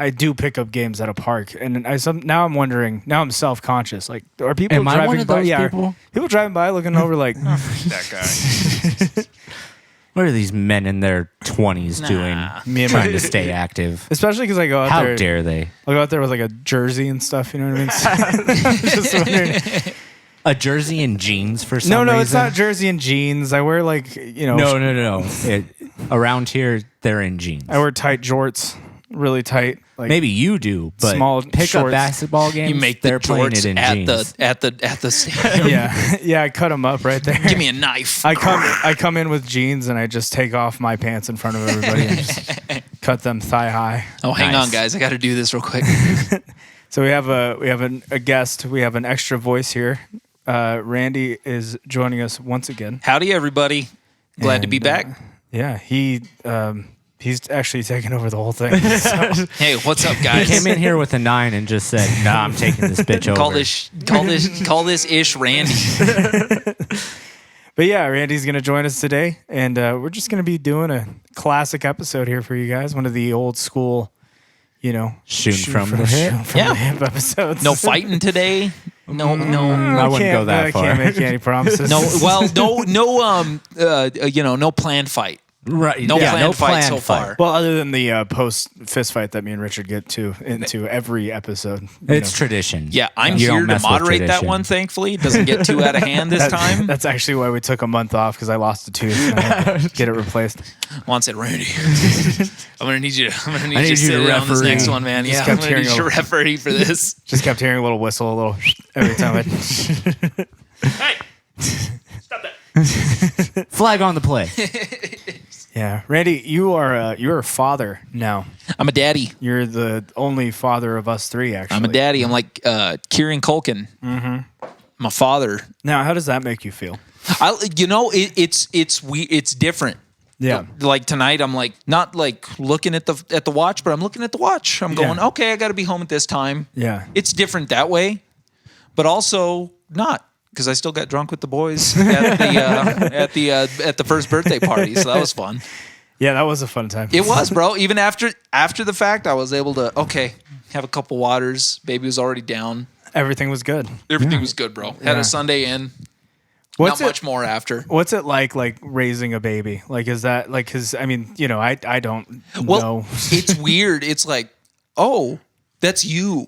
I do pick up games at a park, and now I'm wondering. Now I'm self-conscious. Like, are people Am I driving one of by? those Yeah, people? people driving by looking over like that guy. What are these men in their 20s doing? Me and trying to stay active. Especially because I go out How there. dare they? I'll go out there with like a jersey and stuff. You know what I mean? Just wondering. A jersey and jeans for some reason? No, it's not jersey and jeans. I wear like No. Around here, they're in jeans. I wear tight jorts, really tight. Like Maybe you do, but small pick shorts. up basketball games. You make they're the playing jorts it in at jeans. the stadium. yeah. I cut them up right there. Give me a knife. I come in with jeans and I just take off my pants in front of everybody and just cut them thigh high. Oh, hang Nice. on, guys. I got to do this real quick. So we have a guest. We have an extra voice here. Randy is joining us once again. Howdy, everybody. Glad to be And, back. Yeah, he's actually taking over the whole thing. So. Hey, what's up, He guys? came in here with a 9 and just said, "Nah, I'm taking this bitch over." Call this ish Randy. But yeah, Randy's going to join us today, and we're just going to be doing a classic episode here for you guys. One of the old school, Shooting from the hip. Yeah. the hip episodes. No fighting today. No. I wouldn't go that far. I can't make you any promises. No. Well, no planned fight. Right. No planned fight planned so far. Well, other than the post fist fight that me and Richard get into every episode. It's tradition. Yeah, I'm You don't here to mess with moderate that tradition. one. Thankfully, it doesn't get too out of hand this time. That's actually why we took a month off because I lost a tooth and I had to get it replaced. Juan said, "Randy, I'm gonna need you. To need you sit to in on this referee. next one, man. Just Yeah, I'm kept gonna need hearing you to a- referee for this." Just kept hearing a little whistle, a little every time I. Hey, stop that. Flag on the play. Yeah, Randy, you're a father now. I'm a daddy. You're the only father of us three, actually. I'm a daddy. I'm like Kieran Culkin. Mm-hmm. My father. Now, how does that make you feel? It's different. Yeah. Like tonight, I'm like not like looking at the watch, but I'm looking at the watch. I'm going, okay, I got to be home at this time. Yeah. It's different that way, but also not because I still got drunk with the boys at the first birthday party, so that was fun. Yeah, that was a fun time. It was, bro. Even after the fact, I was able to have a couple waters. Baby was already down. Everything was good. Everything was good, bro. Had Yeah. a Sunday in. What's Not much more after. What's it like raising a baby? Like, is that like? Because I mean, I don't know. It's weird. It's like, oh, that's you.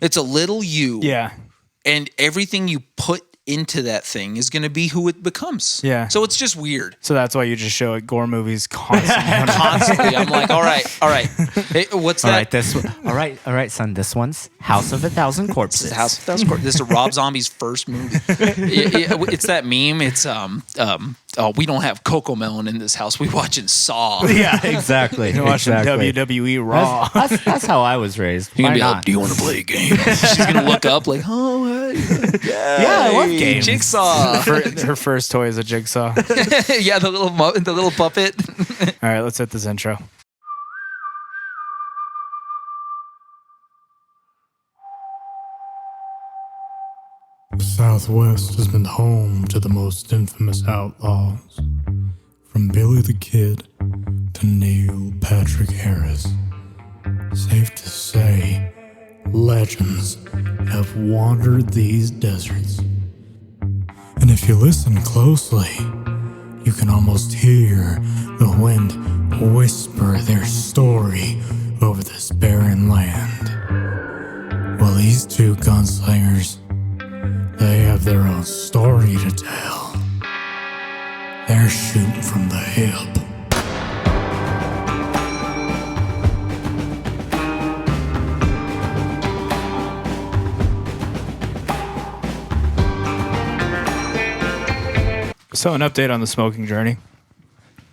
It's a little you. Yeah. And everything you put into that thing is going to be who it becomes. Yeah. So it's just weird. So that's why you just show it gore movies constantly. Constantly. I'm like, all right. Hey, what's All that? right, all right, son. This one's House of a Thousand Corpses. This is House of Thousand Corpses. This is Rob Zombie's first movie. It's that meme. It's we don't have Coco Melon in this house. We watching Saw. Yeah, exactly. You're watching exactly. WWE Raw. That's how I was raised. You're Why gonna be not? like, do you want to play a game? She's gonna look up like, oh, hey. Yeah, I love games. Jigsaw. Her first toy is a jigsaw. Yeah, the little puppet. All right, let's hit this intro. The Southwest has been home to the most infamous outlaws, from Billy the Kid to Neil Patrick Harris. Safe to say, legends have wandered these deserts. And if you listen closely, you can almost hear the wind whisper their story over this barren land. Well, these two gunslingers, they have their own story to tell. They're shooting from the hip. So, an update on the smoking journey.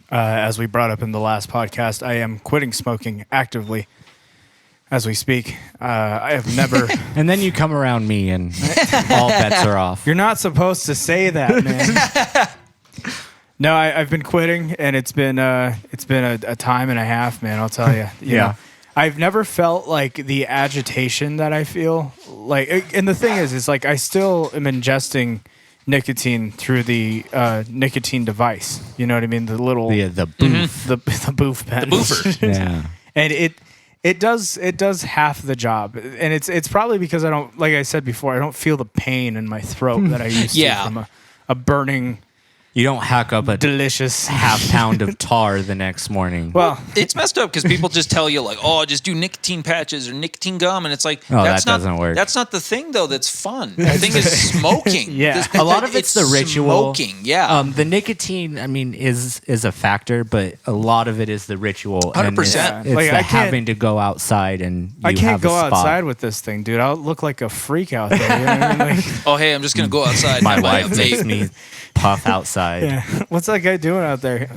As we brought up in the last podcast, I am quitting smoking actively as we speak. I have never. And then you come around me, and all bets are off. You're not supposed to say that, man. No, I've been quitting, and it's been a time and a half, man. I'll tell you. Yeah. I've never felt like the agitation that I feel like, and the thing is like I still am ingesting nicotine through the nicotine device. You know what I mean? The little The booth. the booth pen. The boofer. Yeah. And It does half the job, and it's probably because I don't, like I said before, I don't feel the pain in my throat that I used to from a burning. You don't hack up a delicious half pound of tar the next morning. Well, it's messed up because people just tell you like, oh, just do nicotine patches or nicotine gum, and it's like, that doesn't work. That's not the thing though. That's fun. The thing is smoking. Yeah, a lot of it's the ritual. Smoking. Yeah. The nicotine, I mean, is a factor, but a lot lot of it is the ritual. 100%. It's Like, the I can't- having to go outside and I can't have go a spot. outside with this thing, dude. I'll look like a freak out there. You know what I mean? Like, oh, hey, I'm just gonna go outside. My and buy a wife makes vape. me puff outside. yeah. What's that guy doing out there?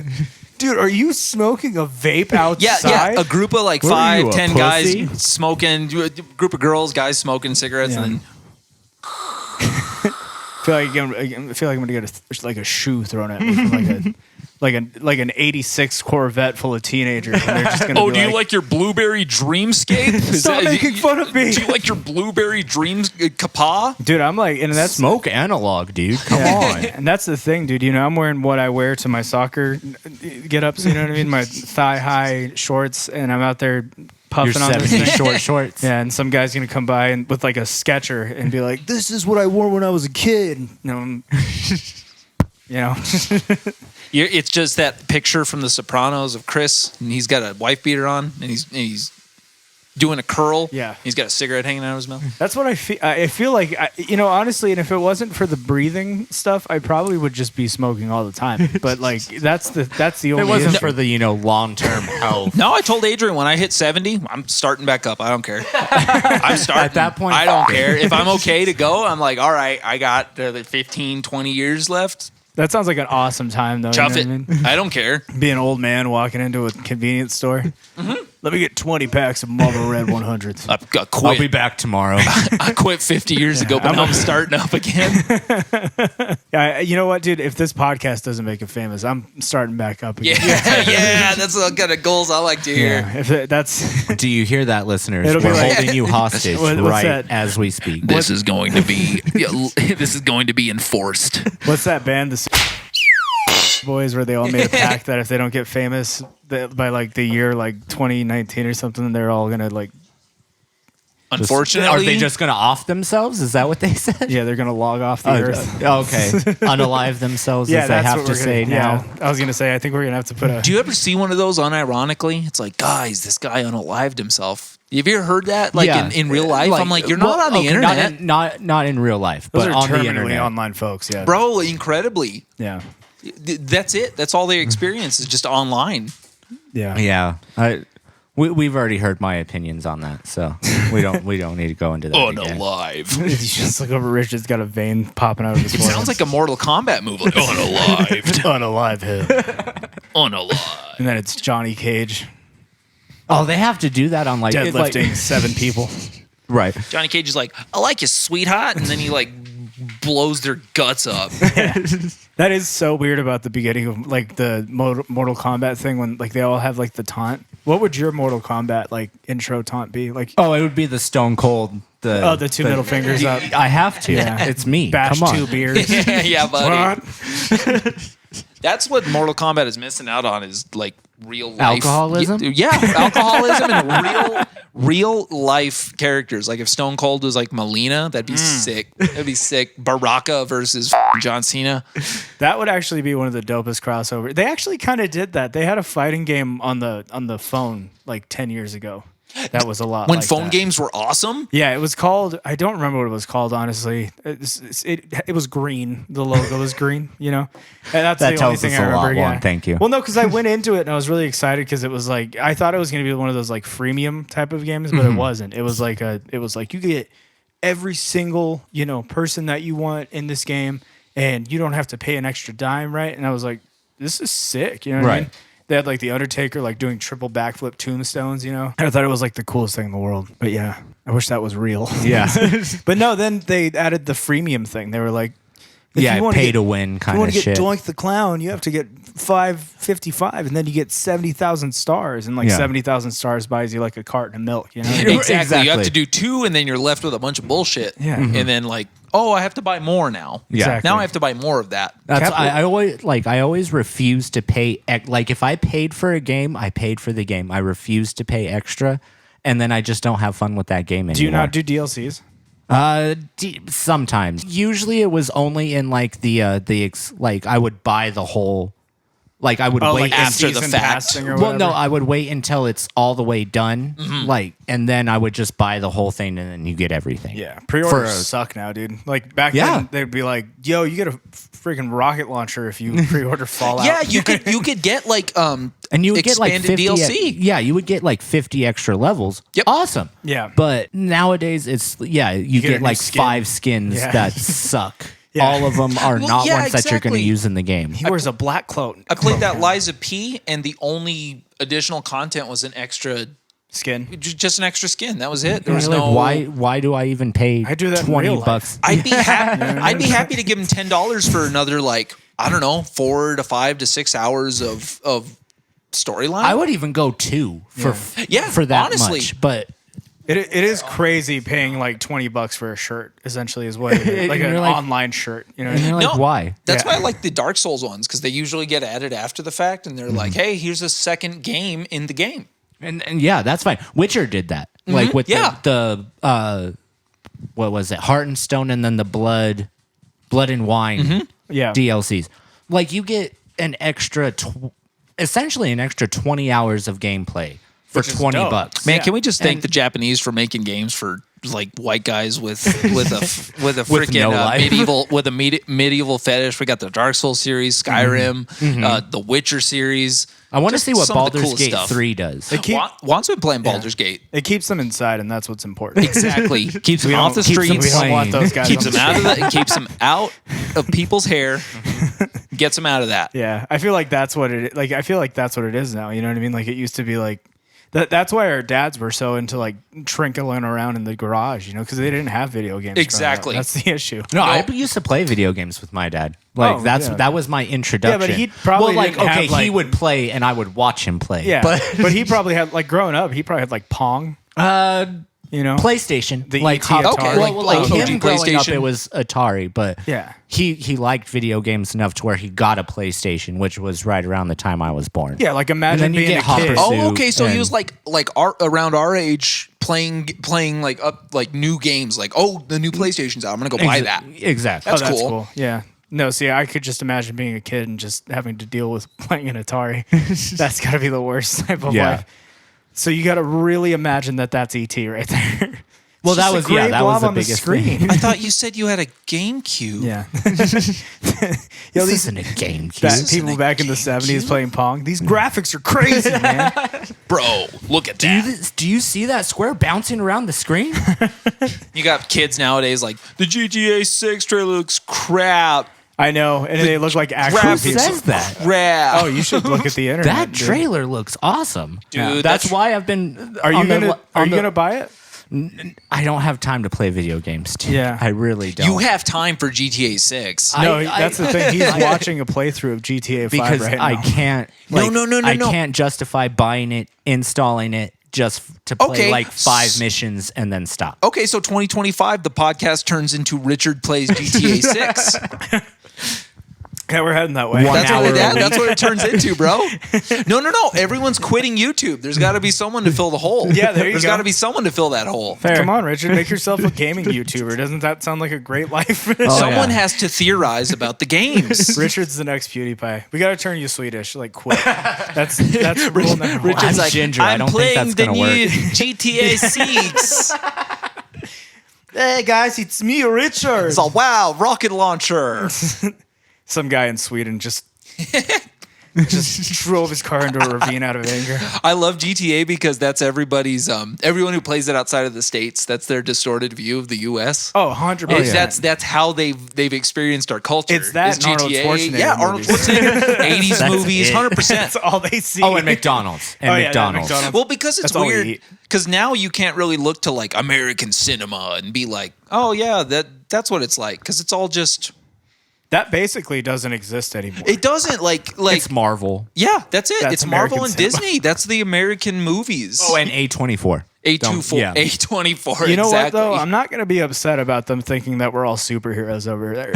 Dude, are you smoking a vape outside? Yeah, a group of like What are you, 5, a 10 pussy? guys smoking, a group of girls, guys smoking cigarettes, Yeah. and then I feel like I'm gonna get a shoe thrown at me from like an '86 Corvette full of teenagers. And they're just gonna oh, be do you like your blueberry dreamscape? Stop making fun of me. Do you like your blueberry dreams kapa? dude? I'm like, and that's Smoke analog, dude. Come on. and that's the thing, dude. You know, I'm wearing what I wear to my soccer get-ups. You know what I mean? My thigh-high shorts, and I'm out there Your puffing on this 70s thing. short shorts. Yeah, and some guy's gonna come by and with like a Sketcher and be like, "This is what I wore when I was a kid." You know, It's just that picture from The Sopranos of Chris, and he's got a wife beater on, and he's doing a curl. Yeah. He's got a cigarette hanging out of his mouth. that's what I feel. I feel like, honestly, and if it wasn't for the breathing stuff, I probably would just be smoking all the time. But like, that's the If only. it wasn't issue. for the, long-term health. No, I told Adrian when I hit 70, I'm starting back up. I don't care. I'm starting. At that point, I don't care. If I'm okay to go, I'm like, all right, I got the 15, 20 years left. That sounds like an awesome time, though. Chuff you it. know what I mean? I don't care. Be an old man walking into a convenience store. Let me get 20 packs of Marlboro Red 100s. I I'll quit. be back tomorrow. I quit 50 years ago, but now I'm starting up again. You know what, dude? If this podcast doesn't make it famous, I'm starting back up again. Yeah, that's the kind of goals I like to hear. Yeah, if that's Do you hear that, listeners? It'll be We're like- holding you hostage What's right that? as we speak. This is going to be enforced. what's that band, the Boys, where they all made a pact that if they don't get famous by like the year like 2019 or something, they're all gonna like Unfortunately, Are they just going to off themselves? Is that what they said? they're gonna log off the earth. Okay. Unalive themselves, as they have what to we're say gonna, now. Yeah, I was gonna say I think we're gonna have to put a. Do you ever see one of those unironically? It's like, guys, this guy unalived himself. Have you ever heard that? Like Yeah. in real life? I'm like, you're not on the okay, internet. Not in real life, Those but are on the terminally internet. online folks. Yeah, Bro, incredibly. Yeah, That's it. That's all they experience is just online. yeah, Yeah. We've already heard my opinions on that, so we don't need to go into that again. Unalive. You just look over. Richard's got a vein popping out of his It forehead. sounds like a Mortal Kombat move. Like, unalived. unalive him. Unalive. And then it's Johnny Cage Oh, they have to do that on like deadlifting 7 people. right. Johnny Cage is like, I like you, sweetheart. And then he like blows their guts up. That is so weird about the beginning of like the Mortal Kombat thing when like they all have like the taunt. What would your Mortal Kombat like intro taunt be? Like Oh, it would be the Stone Cold. the 2 middle fingers up. I have to. Yeah. It's me. Bash Come on. 2 beers. Yeah, buddy. What? That's what Mortal Kombat is missing out on is like real life Alcoholism? Yeah, alcoholism and real life characters. Like if Stone Cold was like Melina, that'd be sick. That'd be sick. Baraka versus John Cena. That would actually be one of the dopest crossovers. They actually kind of did that. They had a fighting game on the phone like 10 years ago. That was a lot. When like phone that. games were awesome. Yeah, it was called. I don't remember what it was called. Honestly, it was green. The logo was green. You know, and that's That the only tells thing us I a remember. lot, Yeah. Juan. Thank you. Well, no, because I went into it and I was really excited because it was like I thought it was going to be one of those like freemium type of games, but it wasn't. It was like you get every single person that you want in this game, and you don't have to pay an extra dime, right? And I was like, this is sick. You know what I mean? Right. They had like the Undertaker like doing triple backflip tombstones, And I thought it was like the coolest thing in the world. But yeah, I wish that was real. Yeah. But no, then they added the freemium thing. They were like, if Yeah, you wanna pay get- to win if kind you want of to get shit. Doink the Clown, you have to get 555, and then you get 70,000 stars, and like Yeah. 70,000 stars buys you like a carton of milk. Exactly. You Exactly. have to do 2, and then you're left with a bunch of bullshit. Yeah. And then like, oh, I have to buy more now. Exactly. Now I have to buy more of that. That's I always refuse to pay like if I paid for a game, I paid for the game. I refuse to pay extra. and then I just don't have fun with that game anymore. Do you not do DLCs? Sometimes. Usually it was only in like like I would buy the whole. Like I would wait like after the season fact. passing or Well, no, whatever? I would wait until it's all the way done, like, and then I would just buy the whole thing, and then you get everything. Yeah, pre-orders For a- suck now, dude. Like back Yeah. then, they'd be like, "Yo, you get a freaking rocket launcher if you pre-order Fallout." Yeah, you could get like And you would get like expanded 50 DLC. Yeah, you would get like 50 extra levels. Yep. Awesome. Yeah. But nowadays it's you get a get new like skin. 5 skins Yeah. that suck. Yeah. All of them are Well, not yeah, ones that you're going to exactly. use in the game. He wears a black cloak. I played that Liza P, and the only additional content was an extra, Skin. just an extra skin. That was it. There You're was like, no. why do I even pay I do that in 20 real life. bucks? I'd be happy. I'd be happy to give him $10 for another I don't know 4 to 5 to 6 hours of storyline. I would even go 2 for Yeah, for that honestly. much, but It is crazy paying like $20 for a shirt. Essentially, is what it is. Like You're an like- online shirt. You know, what I and mean? you're like, No, why? That's Yeah. why I like the Dark Souls ones because they usually get added after the fact, and they're like, "Hey, here's a second game in the game." And yeah, that's fine. Witcher did that, like with Yeah. the what was it, Heart and Stone, and then the Blood and Wine Yeah. DLCs. Like you get an extra, essentially an extra 20 hours of gameplay for Which is $20. dope. Man, Yeah. can we just thank And- the Japanese for making games for like white guys with a freaking no life. medieval fetish? We got the Dark Souls series, Skyrim, the Witcher series. I want to Just see what some of the Baldur's cool Gate stuff. 3 does. They keep Juan's been playing Baldur's Gate. it keeps them inside, and that's what's important. Exactly. Keeps them We off the don't- keeps them- streets. We don't want those guys. Keeps on them the out of street. keeps them out of people's hair. Gets them out of that. Yeah, I feel like that's what it. Like I feel like that's what it is now. You know what I mean? Like it used to be like. That's why our dads were so into like trinkling around in the garage, you know, because they didn't have video games. growing up. Exactly. That's the issue. No, I used to play video games with my dad. Like Oh, that's yeah. that was my introduction. he probably well, like didn't have, okay, he like- would play and I would watch him play. Yeah, but but he probably had like growing up. He probably had like Pong. You know, PlayStation, The like ET hop- Atari. well, like OG him growing up, PlayStation. it was Atari, but Yeah. he liked video games enough to where he got a PlayStation, which was right around the time I was born. Yeah, like imagine then you being get a Hot kid. Pursuit. Oh, okay. So he and- was like around our age playing like new games. Like, oh, the new PlayStation's out. I'm gonna go buy that. Exactly. Oh, That's that's cool. cool. Yeah. No, see, I could just imagine being a kid and just having to deal with playing an Atari. That's got to be the worst type of Yeah. life. So you got to really imagine that that's ET right there. Well, It's that just a was gray that was blob the on biggest screen. thing. I thought you said you had a GameCube. Yeah. This Yo, these isn't a game. that people back in the 70s playing Pong, these graphics are crazy, man. Bro, look at that. Do you see that square bouncing around the screen? You got kids nowadays like the GTA 6 trailer looks crap. I know, and they look like actual Who people. says that? Crap. Oh, you should look at the internet. That dude. trailer looks awesome. Dude, that's that's- why I've been. Are you on the- gonna Are on you the- gonna buy it? I don't have time to play video games. Dude. Yeah. I really don't. You have time for GTA 6. No, I- that's the thing. He's watching a playthrough of GTA 5 because right now. I can't. No, Like, no. I can't justify buying it, installing it just to play Okay. like 5 missions and then stop. Okay, so 2025, the podcast turns into Richard plays GTA 6. Yeah, we're heading that way. That's hour what, a that's what it turns into, bro. No. Everyone's quitting YouTube. There's got to be someone to fill the hole. Yeah, there you There's go. got to be someone to fill that hole. Fair. Come on, Richard, make yourself a gaming YouTuber. Doesn't that sound like a great life? Someone yeah. has to theorize about the games. Richard's the next PewDiePie. We got to turn you Swedish, like quick. That's rule number one. Richard's I'm like, ginger. I I'm don't think playing that's the gonna new work." GTA 6. Hey guys, it's me, Richard. It's a wow, rocket launcher. Some guy in Sweden just drove his car into a ravine out of anger. I love GTA because that's everybody's everyone who plays it outside of the States, that's their distorted view of the US. Oh, 100%. That's how they've experienced our culture. It's that is and Arnold Schwarzenegger Yeah, Arnold movies. Schwarzenegger, 80s That's movies, it. 100%. That's all they see. Oh, and McDonald's. And Oh, yeah, McDonald's. McDonald's. Well, because it's That's all we weird. eat. Because now you can't really look to like American cinema and be like, oh yeah, that's what it's like. Because it's all just That basically doesn't exist anymore. it doesn't like It's Marvel. yeah, that's it. That's It's Marvel American and cinema. Disney. That's the American movies. Oh, and A24. A24, Yeah. A24. You know exactly. what though? I'm not gonna be upset about them thinking that we're all superheroes over there.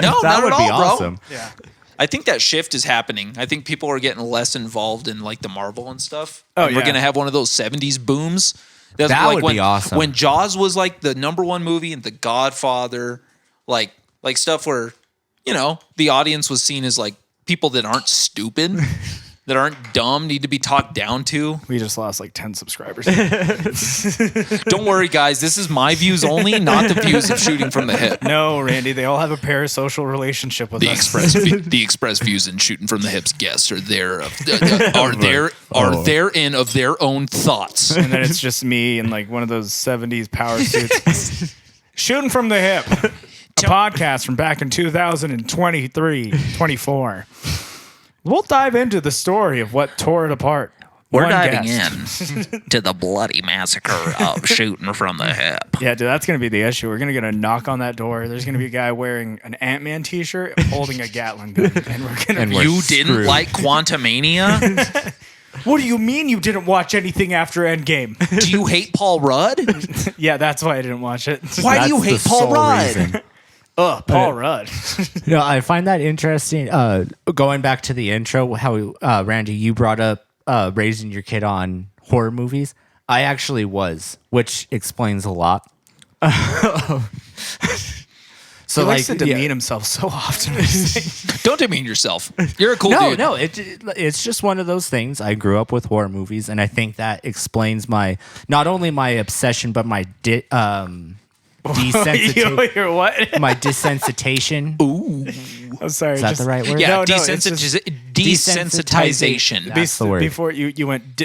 No, That not would at be all, bro. awesome. Yeah. I think that shift is happening. I think people are getting less involved in like the Marvel and stuff. Oh, And we're yeah. gonna have one of those '70s booms, That would when, be awesome. When Jaws was like the #1 movie and The Godfather, like stuff where, the audience was seen as like people that aren't stupid, that aren't dumb, need to be talked down to. We just lost like 10 subscribers. Don't worry, guys. This is my views only, not the views of Shooting from the Hip. No, Randy, they all have a parasocial relationship with us. The express views and Shooting from the Hip's guests are therein of their own thoughts. And then it's just me in like one of those 70s power suits. Shooting from the Hip, a podcast from back in 2023, 24. We'll dive into the story of what tore it apart. We're One diving guest. in to the bloody massacre of Shooting from the Hip. Yeah, dude, that's going to be the issue. We're going to get a knock on that door. There's going to be a guy wearing an Ant-Man t-shirt holding a Gatling gun. And we're going to... You didn't like Quantumania? What do you mean you didn't watch anything after Endgame? Do you hate Paul Rudd? Yeah, that's why I didn't watch it. Why do you hate Paul Rudd? Reason. Paul Rudd. No, I find that interesting. Going back to the intro, how Randy, you brought up raising your kid on horror movies. I actually was, which explains a lot. So He likes to demean yeah. himself so often. Don't demean yourself. You're a cool No, dude. no, it's just one of those things. I grew up with horror movies, and I think that explains not only my obsession, but my You're what? my desensitization. Ooh. I'm sorry. Is that the right word? Yeah, No, it's just- desensitization. That's the word. Before you went...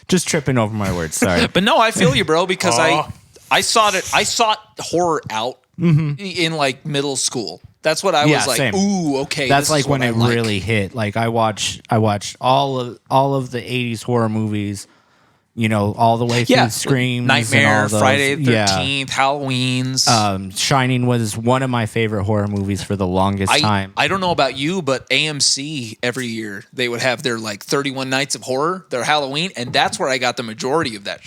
Just tripping over my words. Sorry. But no, I feel you, bro, because Oh. I sought horror out in like middle school. That's what I Yeah, was like. same. Ooh, okay. That's this like is what when I it like. really hit. Like I watched all of the 80s horror movies, all the way through Screams, Nightmare, and all those. Friday the Yeah. 13th, Halloween's. Shining was one of my favorite horror movies for the longest time. I don't know about you, but AMC every year they would have their like 31 Nights of Horror, their Halloween, and that's where I got the majority of that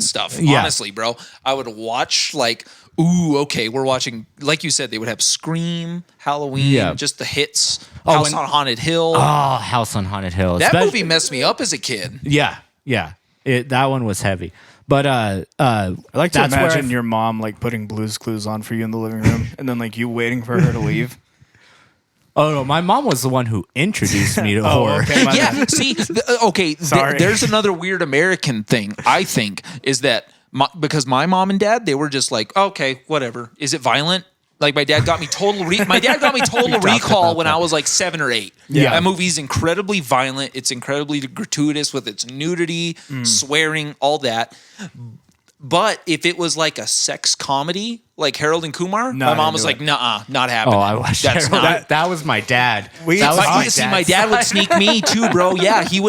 stuff. Yeah. Honestly, bro, I would watch like, ooh, okay, we're watching. Like you said, they would have Scream, Halloween, Yeah. just the hits. Oh, House and- on Haunted Hill. Oh, House on Haunted Hill. that Especially- movie messed me up as a kid. Yeah. That one was heavy. But I like to that's where imagine your mom like putting Blue's Clues on for you in the living room, and then like you waiting for her to leave. Oh no, my mom was the one who introduced me to horror. Okay, my Yeah, bad. see, Sorry. there's another weird American thing, I think, is that because my mom and dad, they were just like, okay, whatever. Is it violent? Like my dad got me Total Recall when I was like 7 or 8. Yeah. That movie's incredibly violent. It's incredibly gratuitous with its nudity, swearing, all that. But if it was like a sex comedy, like Harold and Kumar, No, my I mom didn't was do like, it. "Nuh-uh, not happening." Oh, I watched That's not. that was my dad. We- That was I- my See, dad's my dad would side. sneak me too, bro. Yeah, he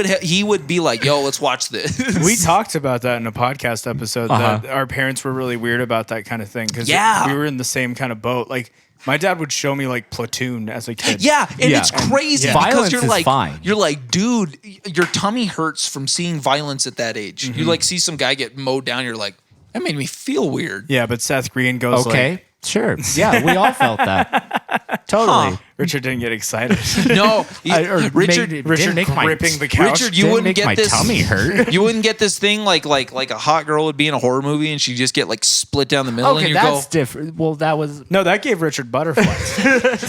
would be like, "Yo, let's watch this." We talked about that in a podcast episode. That our parents were really weird about that kind of thing because Yeah. we were in the same kind of boat. Like my dad would show me like Platoon as a kid. Yeah, and Yeah. it's crazy Yeah. because Violence you're is like, fine. you're like, dude, your tummy hurts from seeing violence at that age. You like see some guy get mowed down, you're like, that made me feel weird. Yeah, but Seth Green goes Okay, like, sure. Yeah, we all felt that. Totally. Richard didn't get excited. No, Richard didn't make my- gripping the couch. Richard, you Didn't wouldn't make get my this. tummy hurt. You wouldn't get this thing like a hot girl would be in a horror movie and she'd just get like split down the middle, Okay, and you that's go, different. Well, that was No, that gave Richard butterflies.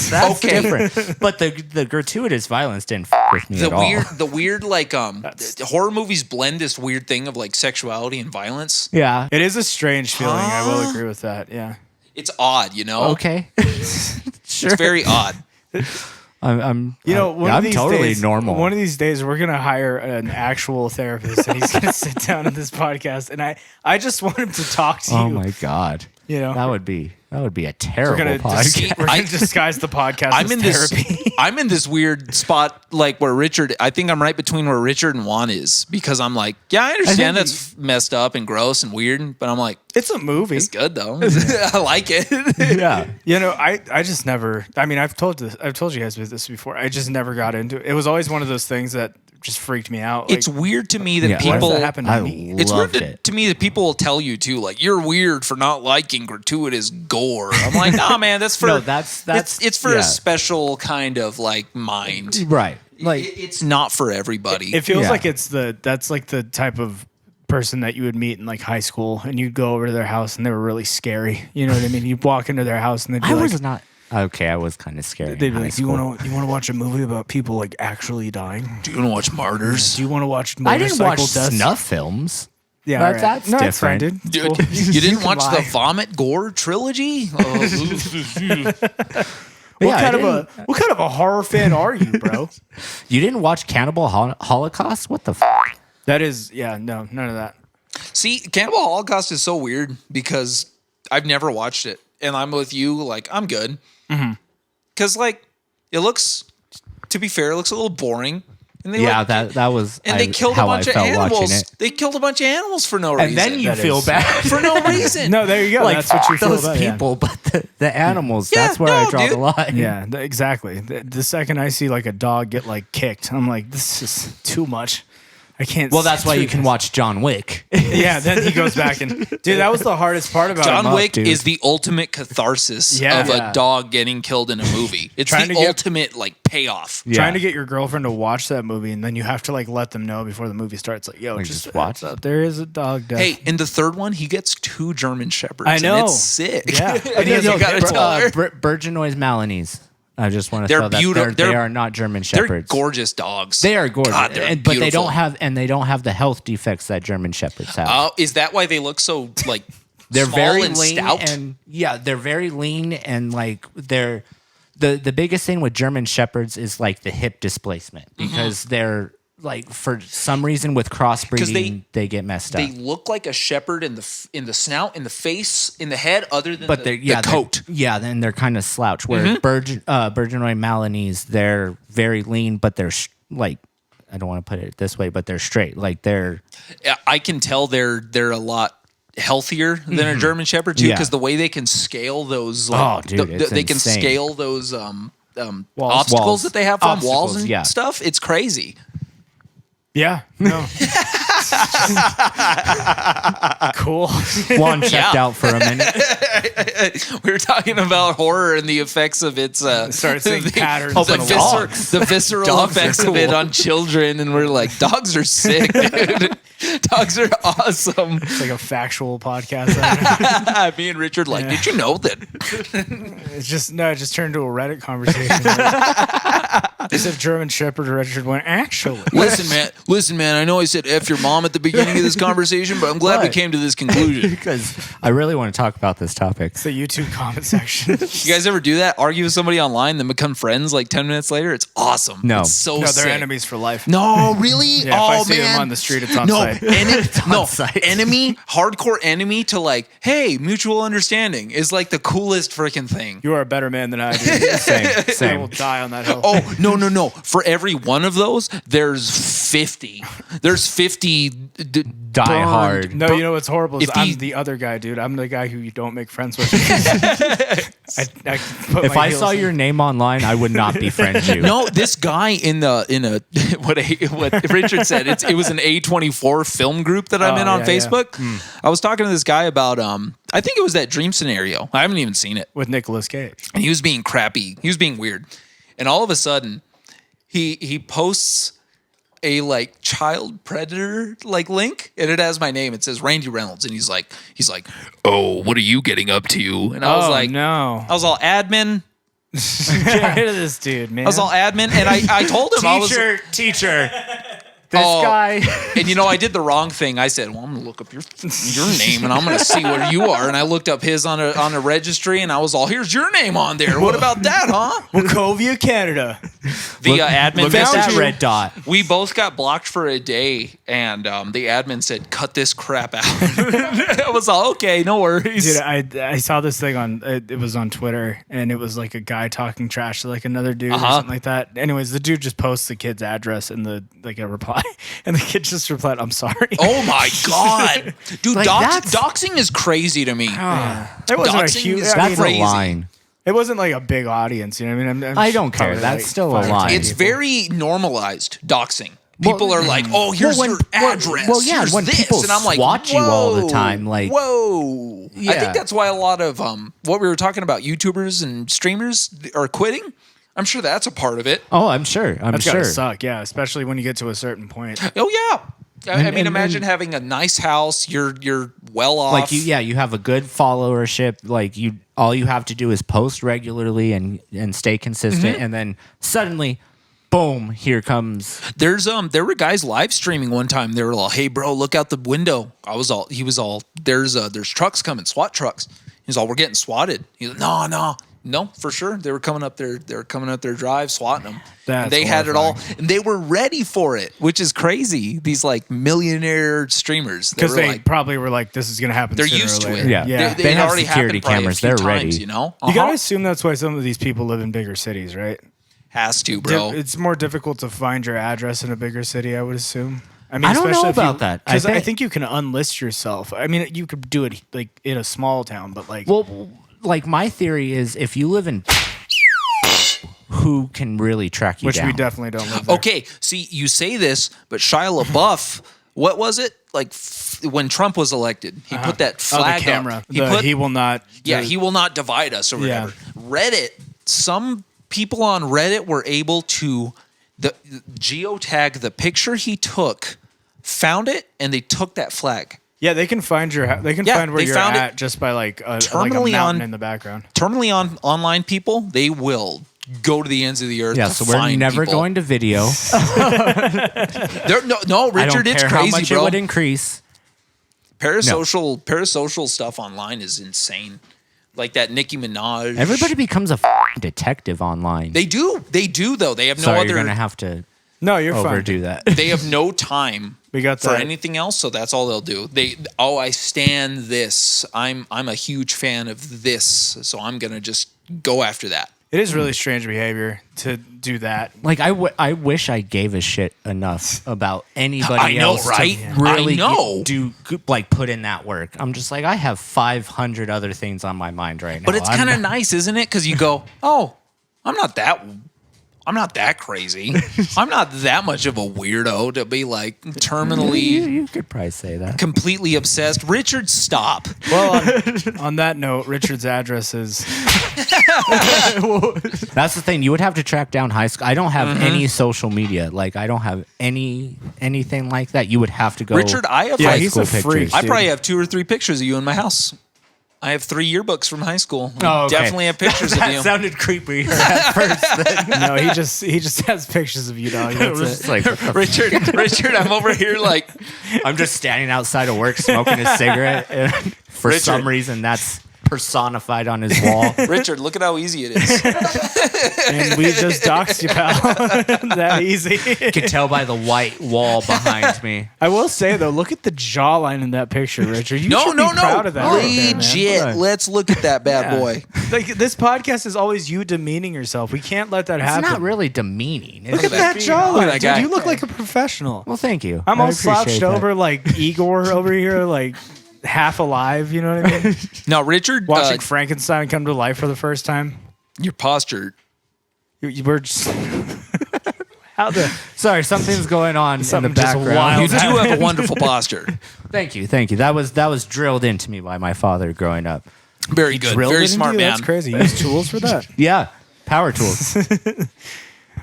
that's Okay. different. But the gratuitous violence didn't with me at all. the weird like horror movies blend this weird thing of like sexuality and violence. Yeah. It is a strange feeling. I will agree with that. Yeah. It's odd, you know. Okay. Sure. It's very odd. I'm One of I'm these totally days, normal. One of these days, we're gonna hire an actual therapist, and he's gonna sit down in this podcast, and I just want him to talk to Oh you. my god. You know, That would be a we're terrible gonna podcast. we're gonna disguise the podcast I'm as in this. therapy. I'm in this weird spot, like where Richard. I think I'm right between where Richard and Juan is because I'm like, yeah, I understand think that's messed up and gross and weird, but I'm like, It's a movie. it's good though. I like it. Yeah. You know, I just never. I mean, I've told you guys this before. I just never got into it. It was always one of those things that just freaked me out. Like, It's weird to me that Yeah. why does people. that happen to I me? It's weird loved it. to me that people will tell you too, like you're weird for not liking gratuitous gore. I'm like, nah, man, that's for No, that's it's for yeah. a special kind of like mind. Right. like It's not for everybody. It feels Yeah. like that's like the type of person that you would meet in like high school, and you'd go over to their house and they were really scary. You know what I mean? You'd walk into their house and they'd be I like, was not okay. I was kind of scared. they'd in be high like, "You school. want to watch a movie about people like actually dying? Do you want to watch Martyrs? Do you want to watch I didn't watch motorcycle deaths?" snuff films. Yeah, But all right. that's no, it's fine, different. dude. Dude, It's cool. you didn't can watch lie. the Vomit Gore trilogy? What kind of a horror fan are you, bro? You didn't watch Cannibal Holocaust? What the? That is, yeah, no, none of that. See, Cannibal Holocaust is so weird because I've never watched it, and I'm with you. Like, I'm good because, like, it looks. To be fair, it looks a little boring. And they Yeah, like, that was. and they killed a how bunch I of felt watching animals. it. They killed a bunch of animals for no reason. And then you That feel is- bad for no reason. No, there you go. like That's what you feel those about, yeah. people, but the animals. Yeah, that's where I no, draw dude. the line. Yeah, exactly. The second I see like a dog get like kicked, I'm like, this is too much. I can't. Well, that's sit why through you can this. watch John Wick. Yeah, then he goes back and dude, that was the hardest part about John him. Wick dude. is the ultimate catharsis Yeah. of Yeah. a dog getting killed in a movie. It's Trying the to get- ultimate like payoff. Yeah. Trying to get your girlfriend to watch that movie, and then you have to like let them know before the movie starts. Like, yo, Like, just just watch watch. There is a dog death. Hey, in the third one, he gets 2 German shepherds. I know. And it's sick. Yeah. and he's Yo, got a taller. Bergenois Malinies. I just want to They're throw that beautiful. they They're- are not German They're shepherds. gorgeous dogs. They are gorgeous, God, they're but they beautiful. don't have the health defects that German shepherds have. Oh, is that why they look so like They're small very and lean stout? and yeah, they're very lean and like they're the biggest thing with German shepherds is like the hip displacement because they're like for some reason with crossbreeding they get messed up. they look like a shepherd in the snout, in the face, in the head, other than But the they're coat. then they're kind of slouch. Where Bergenois Malinies, they're very lean, but they're like I don't want to put it this way, but they're straight. Like they're I can tell they're a lot healthier than a German Shepherd too, Yeah. because the way they can scale those, Oh, dude, it's they can insane. scale those obstacles Walls. that they have from walls Obstacles, and yeah. stuff. It's crazy. Yeah, no. Cool. Juan checked Yeah. out for a minute. We were talking about horror and the effects of its Start seeing patterns the, in the wall. the visceral Dogs are effects of it cool. on children, and we're like, dogs are sick, dude. Dogs are awesome. It's like a factual podcast. Me and Richard, like, did you know that? It just turned into a Reddit conversation. Instead of German Shepherd, Richard went, actually. Listen, man. I know I said F your mom at the beginning of this conversation, but I'm glad we What? came to this conclusion. Because I really want to talk about this topic. It's the YouTube comment section. You guys ever do that? Argue with somebody online, then become friends like 10 minutes later? It's awesome. No. It's so No, sick. they're enemies for life. No, really? Yeah, if oh, I see man. them on the street, it's on no, site. no, site. enemy, hardcore enemy to like, hey, mutual understanding is like the coolest freaking thing. You are a better man than I do. Same, I same. will die on that hill. Oh, no. For every one of those, there's 50. There's 50 Die burned- hard. No, you know what's horrible is If he- I'm the other guy, dude. I'm the guy who you don't make friends with. I put If my I heels saw in. your name online, I would not befriend you. No, this guy in a what Richard said. It was an A24 film group that I'm in on yeah, Facebook. I was talking to this guy about I think it was that dream scenario. I haven't even seen it, with Nicolas Cage. and he was being crappy. He was being weird, and all of a sudden, he posts a like child predator like link, and it has my name. It says Randy Reynolds, and he's like, oh, what are you getting up to? And I was like, no. I was all admin. Get rid of this dude, man. I was all admin, and I told him I was. teacher. This Oh. guy. And I did the wrong thing. I said, "Well, I'm gonna look up your name, and I'm gonna see where you are." And I looked up his on a registry, and I was all, "Here's your name on there. What about that, huh?" Wachovia, Canada. The admin Look at messaged that you. red dot. We both got blocked for a day, and the admin said, "Cut this crap out." I was all, "Okay, no worries." Dude, I saw this thing on it was on Twitter, and it was like a guy talking trash to like another dude or something like that. Anyways, the dude just posts the kid's address in the like a reply, and the kid just replied, "I'm sorry." Oh my god, dude! Like, that's- doxing is crazy to me. It wasn't a Doxing huge. is I mean, That's crazy. a line. it wasn't like a big audience. You know what I mean? I don't care. probably, That's like, still a 5 or 10 line. It's people. very normalized doxing. People are like, "Oh, here's when- your well, address." well, yeah, here's when this. people and I'm like, swat you all the "Whoa, time, like- whoa." I Yeah. think that's why a lot of what we were talking about, YouTubers and streamers are quitting. I'm sure that's a part of it. Oh, I'm sure. That's gotta suck, yeah, especially when you get to a certain point. Oh yeah. I mean, and- imagine having a nice house. You're well off. Like you have a good followership. Like all you have to do is post regularly and stay consistent, and then suddenly, boom, here comes. There were guys live streaming one time. They were like, "Hey, bro, look out the window." He was all, "There's trucks coming, SWAT trucks." He's all, "We're getting swatted." He's like, no, for sure. They were coming up their drive, swatting them. And they had it all, and they were ready for it, which is crazy. These like millionaire streamers, Because they probably were like, "This is gonna happen." they're sooner used or to later. it. Yeah. They They have already security happened probably cameras. a few They're times, ready. you know. You gotta assume that's why some of these people live in bigger cities, right? Has to, bro. It's more difficult to find your address in a bigger city, I would assume. I mean, I don't know especially if about that. Because I I think- think you can unlist yourself. I mean, you could do it like in a small town, but like, Well, like my theory is, if you live in, who can really track you which down? we definitely don't live there. Okay, see, you say this, but Shia LaBeouf, what was it like when Trump was elected? He put that flag the camera. up. He will not. He will not divide us or Yeah. whatever. Reddit, some people on Reddit were able to the geotag the picture he took, found it, and they took that flag. Yeah, they can find your. They can Yeah, find where they you're found at it just by like a terminally mountain on- in the background. Terminally online people, they will go to the ends of the earth. Yeah, to so we're find never people. going to video. No, I Richard, don't it's care how crazy, much bro. it would increase. Parasocial stuff online is insane. Like that Nicki Minaj. Everybody becomes a detective online. They do though. They have no Sorry, other. you're gonna have to No, you're overdo that. They have no time We got for that. anything else, so that's all they'll do. I stand this. I'm a huge fan of this, so I'm gonna just go after that. It is really strange behavior to do that. Like I wish I gave a shit enough about anybody I know, else right? to really I know. put in that work. I'm just like, I have 500 other things on my mind right now. But it's I'm kind of not- nice, isn't it? Because you go, oh, I'm not that crazy. I'm not that much of a weirdo to be like terminally, You could probably say that. completely obsessed. Richard, stop. Well, on that note, Richard's address is. That's the thing. You would have to track down high school. I don't have Mm-hmm. any social media. Like I don't have anything like that. You would have to go. Richard, I have Yeah, like he's a school freak. pictures. I dude. probably have 2 or 3 pictures of you in my house. I have 3 yearbooks from high school. Oh, okay. Definitely have pictures of That you. sounded creepier at first. No, he just has pictures of you, dog. That's It's it. like Richard, I'm over here like, I'm just standing outside of work smoking a cigarette. And for Richard. some reason, that's personified on his wall. Richard, look at how easy it is. And we just doxed you, pal. That easy. You can tell by the white wall behind me. I will say though, look at the jawline in that picture, Richard. You No, should no, be proud no. of that. right there, man. Legit. Let's look at that bad Yeah. boy. Like this podcast is always you demeaning yourself. We can't let that It's happen. not really demeaning. It's Look at just that being- jawline, Look at that dude. guy. You look like a professional. Well, thank you. I'm I all appreciate slouched that. over like Igor over here, like half alive. You know what I mean? Now, Richard, Watching Frankenstein come to life for the first time. your posture. You were just how the Sorry, something's going on in Something the just background. wild. You do have a wonderful posture. Thank you. That was drilled into me by my father growing up. Very good. drilled it Very into smart you? man. That's crazy. You use tools for that. Yeah, power tools.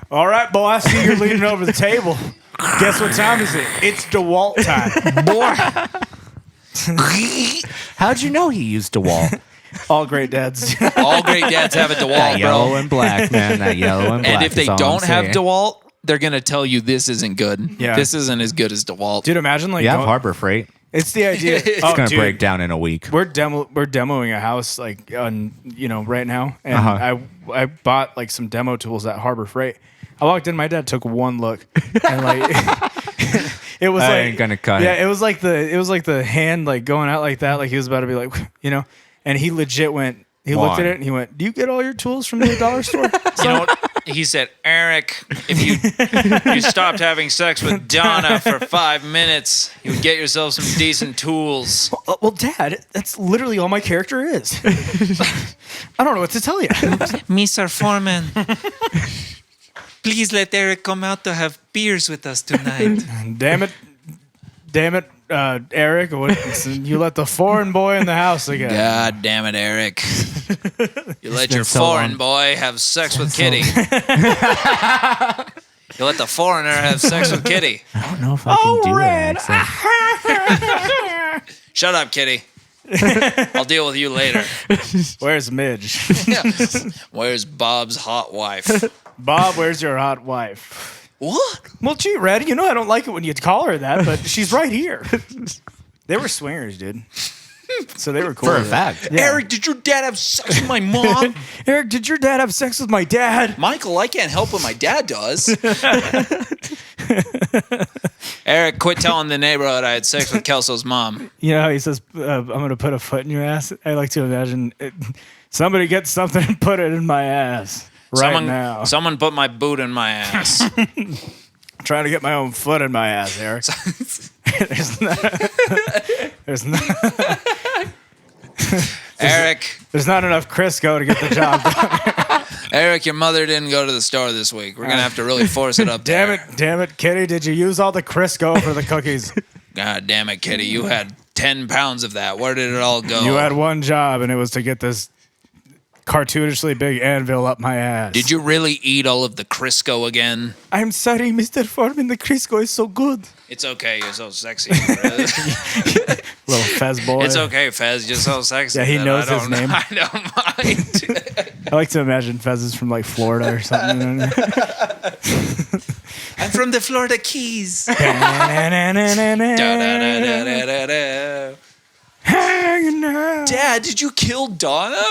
All right, boy. I see you're leaning over the table. Guess what time is it? It's DeWalt time, boy. How'd you know he used a wall? All great dads. All great dads have a That DeWalt, yellow bro. and black, man. That yellow and black. And if they is all don't I'm have saying. DeWalt, they're gonna tell you this isn't good. Yeah. This isn't as good as DeWalt. Dude, imagine like you have going- Harbor Freight. It's the idea. It's Oh, It's gonna dude, break down in a week. We're demoing a house like on right now, and Uh-huh. I bought like some demo tools at Harbor Freight. I walked in, my dad took one look, and like it was I like ain't gonna cut yeah, it. it was like the hand like going out like that, like he was about to be like and he legit went. He looked at Why? it and he went, "Do you get all your tools from the dollar store?" You know what? He said, Eric, if you stopped having sex with Donna for 5 minutes, you would get yourself some decent tools. Well, Dad, that's literally all my character is. I don't know what to tell you. Mr. Foreman, please let Eric come out to have beers with us tonight. Damn it. Eric? You let the foreign boy in the house again. God damn it, Eric. You let your so foreign long. boy have sex with Kitty. You let the foreigner have sex with Kitty. I don't know if I can do that accent. Shut up, Kitty. I'll deal with you later. Where's Midge? Where's Bob's hot wife? Bob, where's your hot wife? What? Well, gee, Red, you know I don't like it when you call her that, but she's right here. They were swingers, dude. So they were cool. For a with that. fact. Yeah. Eric, did your dad have sex with my mom? Eric, did your dad have sex with my dad? Michael, I can't help what my dad does. Eric, quit telling the neighborhood I had sex with Kelso's mom. You know how he says, I'm going to put a foot in your ass? I like to imagine somebody get something and put it in my ass right now. Someone put my boot in my ass. Trying to get my own foot in my ass, Eric. there's not Eric, there's not enough Crisco to get the job done. Eric, your mother didn't go to the store this week. We're going to have to really force it up there. Damn it, Kitty. Did you use all the Crisco for the cookies? God damn it, Kitty. You had 10 pounds of that. Where did it all go? You had one job, and it was to get this cartoonishly big anvil up my ass. Did you really eat all of the Crisco again? I'm sorry, Mr. Foreman. The Crisco is so good. It's okay. You're so sexy. Little Fez boy. It's okay, Fez. You're so sexy. Yeah, he that knows I his don't- name. I don't mind. I like to imagine Fez is from like Florida or something. I'm from the Florida Keys. Da-da-da-da-da-da. Dad, did you kill Donna?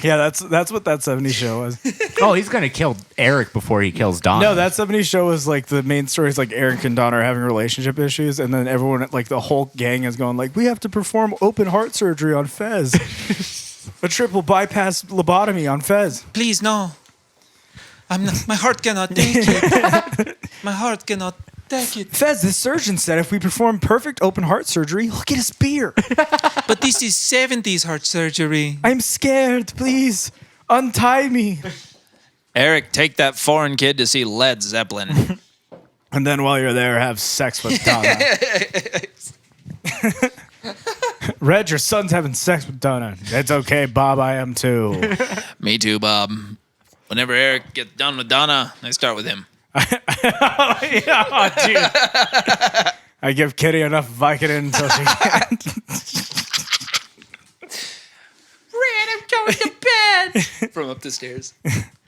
Yeah, that's what that 70s show was. Oh, he's gonna kill Eric before he kills Don. No, that 70s show was like the main story is like Eric and Donna are having relationship issues, and then everyone, like the whole gang is going like, we have to perform open heart surgery on Fez. A triple bypass lobotomy on Fez. Please, no. My heart cannot take it. My heart cannot take it. Fez, the surgeon said if we perform perfect open heart surgery, he'll get us beer. But this is 70s heart surgery. I'm scared. Please untie me. Eric, take that foreign kid to see Led Zeppelin. And then while you're there, have sex with Donna. Red, your son's having sex with Donna. It's okay, Bob. I am too. Me too, Bob. Whenever Eric gets done with Donna, I start with him. Oh, dude. I give Kitty enough Vicodin until she can't. Red, I'm going to bed. From up the stairs.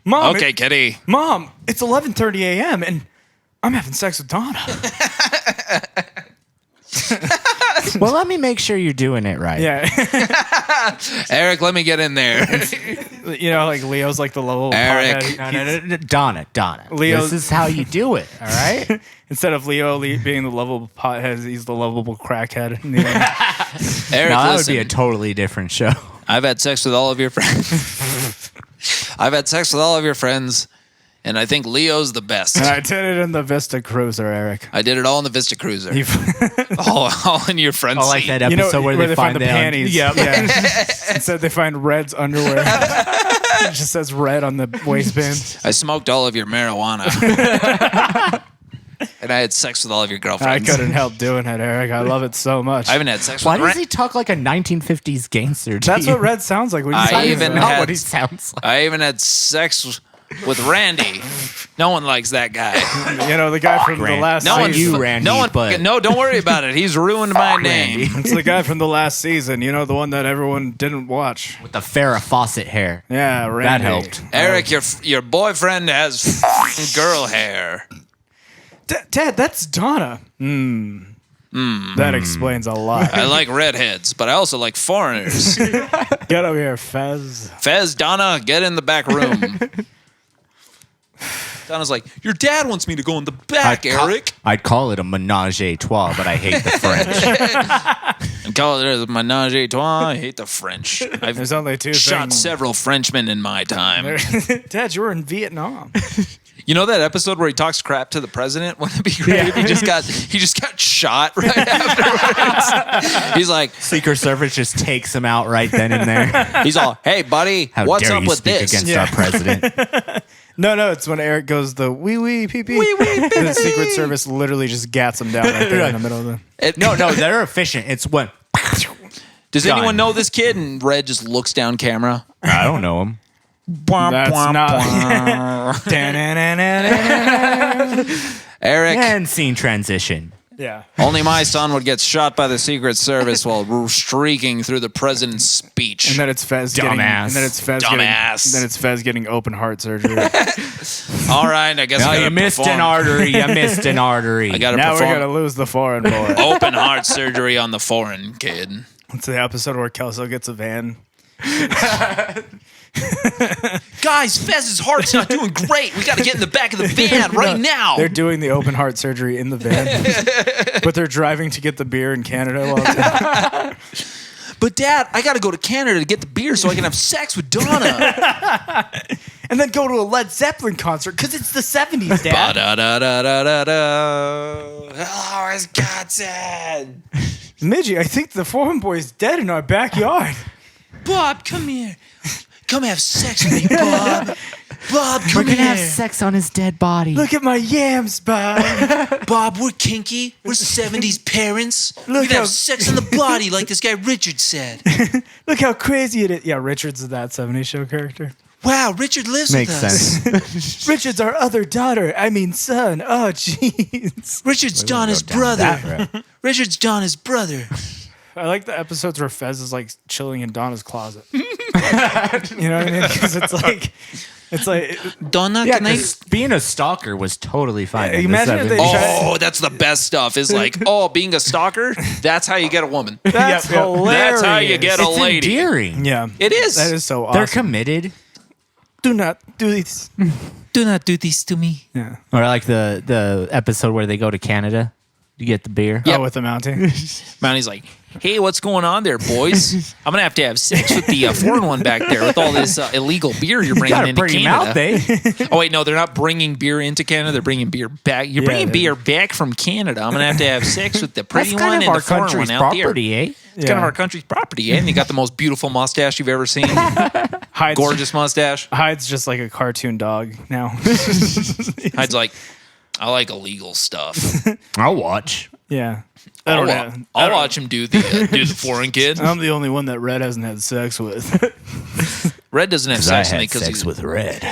Mom, Okay, Kitty. Mom, it's 11:30 a.m. and I'm having sex with Donna. Well, let me make sure you're doing it right. Yeah. Eric, let me get in there. You know, like Leo's like the little Eric. pothead. No, Donna. Leo- This is how you do it. All right. Instead of Leo being the lovable pothead, he's the lovable crackhead. Eric, Now, that would listen. be a totally different show. I've had sex with all of your friends. I've had sex with all of your friends, and I think Leo's the best. And I did it in the Vista Cruiser, Eric. I did it all in the Vista Cruiser. You all in your front I like seat. that know episode where they find the them. panties. Yep. Yeah. Instead, they find Red's underwear. It just says Red on the waistband. I smoked all of your marijuana. And I had sex with all of your I girlfriends. couldn't help doing it, Eric. I love it so much. I haven't had sex Why with does he talk like a 1950s gangster? to That's you? what Red sounds like. When you I say even that. Not had- what he sounds like. I even had sex with Randy. No one likes that guy. You know, the guy from the Rand- last No one, season. you, Randy, no one, but- no, don't worry about it. He's ruined my name. It's the guy from the last season. You know, the one that everyone didn't watch. With the Farrah Fawcett hair. Yeah, Randy. That helped. Eric, your boyfriend has girl hair. Dad, that's Donna. That explains a lot. I like redheads, but I also like foreigners. Get over here, Fez. Fez, Donna, get in the back room. Donna's like, your dad wants me to go in the back, Eric. I'd call it a menage a trois, but I hate the French. And call it a menage a trois. I hate the French. I've There's only two shot things. several Frenchmen in my time. Dad, you were in Vietnam. You know that episode where he talks crap to the president? Wouldn't it be great if he just got shot right afterwards? He's like, Secret Service just takes him out right then and there. he's all, hey buddy, How what's dare up you with speak this? against Yeah. our president? No, it's when Eric goes the wee wee pee pee. And the Secret Service literally just gats him down right there in the middle of the. No, they're efficient. It's when. Does Done. anyone know this kid? And Red just looks down camera. I don't know him. That's not. Eric, And scene transition. Yeah. only my son would get shot by the Secret Service while streaking through the president's speech. And then it's Fez getting. Dumbass. And then it's Fez Dumbass. getting. Then it's Fez getting open heart surgery. All right, I guess No, I gotta you missed perform. an artery. You missed an artery. I gotta Now we're perform gonna lose the foreign boy. open heart surgery on the foreign kid. It's the episode where Kelso gets a van. Guys, Fez's heart's not doing great. We got to get in the back of the van right now. They're doing the open heart surgery in the van, but they're driving to get the beer in Canada. While But Dad, I got to go to Canada to get the beer so I can have sex with Donna. and then go to a Led Zeppelin concert because it's the 70s, Dad. Ba-da-da-da-da-da-da. Hello, Wisconsin. Midgie, I think the foreign boy's dead in our backyard. Bob, come here. Come have sex with me, Bob. Bob, We're come gonna here. have sex on his dead body. Look at my yams, Bob. Bob, we're kinky. We're 70s parents. Look We can how- have sex on the body like this guy Richard said. Look how crazy it is. Yeah, Richard's that 70s show character. Wow, Richard lives Makes with us. sense. Richard's our other daughter. I mean, son. Oh, jeez. Richard's Donna's brother. Richard's Donna's brother. I like the episodes where Fez is like chilling in Donna's closet. You know what I mean? Because it's like, Donna, Yeah, can I? 'cause being a stalker was totally fine. in the Imagine if they 70s. tried- Oh, that's the best stuff. Is like, oh, being a stalker, that's how you get a woman. that's Yep. hilarious. That's how you get a It's lady. endearing. Yeah, It is. That is so awesome. They're committed. Do not do this. Do not do this to me. Yeah. Or like the episode where they go to Canada to get the beer. Yep. Oh, with the Mountie. Mounty's like, hey, what's going on there, boys? I'm gonna have to have sex with the foreign one back there with all this illegal beer you're bringing Gotta into bring him Canada. out, they. Oh wait, no, they're not bringing beer into Canada. They're bringing beer back. You're Yeah, bringing they- beer back from Canada. I'm gonna have to have sex with the pretty That's one kind of and our the foreign country's one out property, there. eh? It's kind of our country's property, eh? And you got the most beautiful mustache you've ever seen. Hyde's, Gorgeous mustache. Hyde's just like a cartoon dog now. Hyde's like, I like illegal stuff. I'll watch. Yeah. I don't know. I'll watch him do the foreign kid. I'm the only one that Red hasn't had sex with. Red doesn't have sex with me because Red.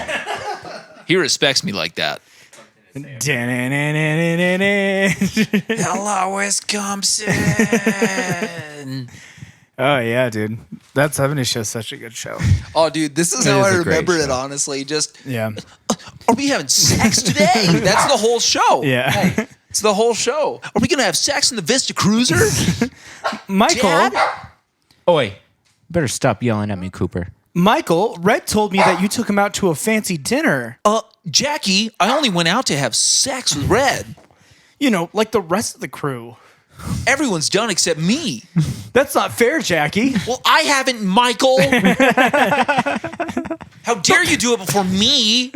he respects me like that. Hello, Wisconsin. Oh yeah, dude. That 70s show's such a good show. Oh, dude, this is It how is I a great remember it. show. Honestly, just Yeah. are we having sex today? That's the whole show. Yeah. It's the whole show. Are we gonna have sex in the Vista Cruiser? Michael, Dad? Oi, better stop yelling at me, Cooper. Michael, Red told me that you took him out to a fancy dinner. Jackie, I only went out to have sex with Red. You know, like the rest of the crew. Everyone's done except me. That's not fair, Jackie. Well, I haven't, Michael. How dare you do it before me?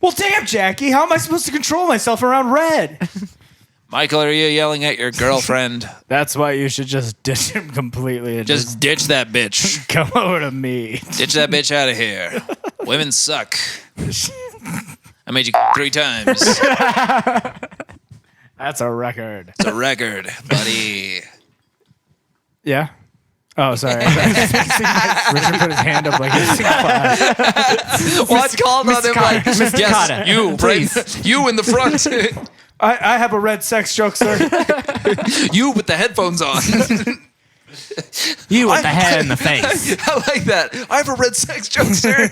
Well, damn, Jackie. How am I supposed to control myself around Red? Michael, are you yelling at your girlfriend? That's why you should just ditch him completely and just Just ditch that bitch. come over to me. Ditch that bitch out of here. Women suck. I made you 3 times. That's a record. It's a record, buddy. Yeah. Oh, sorry. Richard put his hand up like he's in class. Well, I called on him like, Mr. yes, Cotta, you, please. right? You in the front. I have a Red sex joke, sir. You with the headphones on. You with the head in the face. I like that. I have a red sex joke, sir.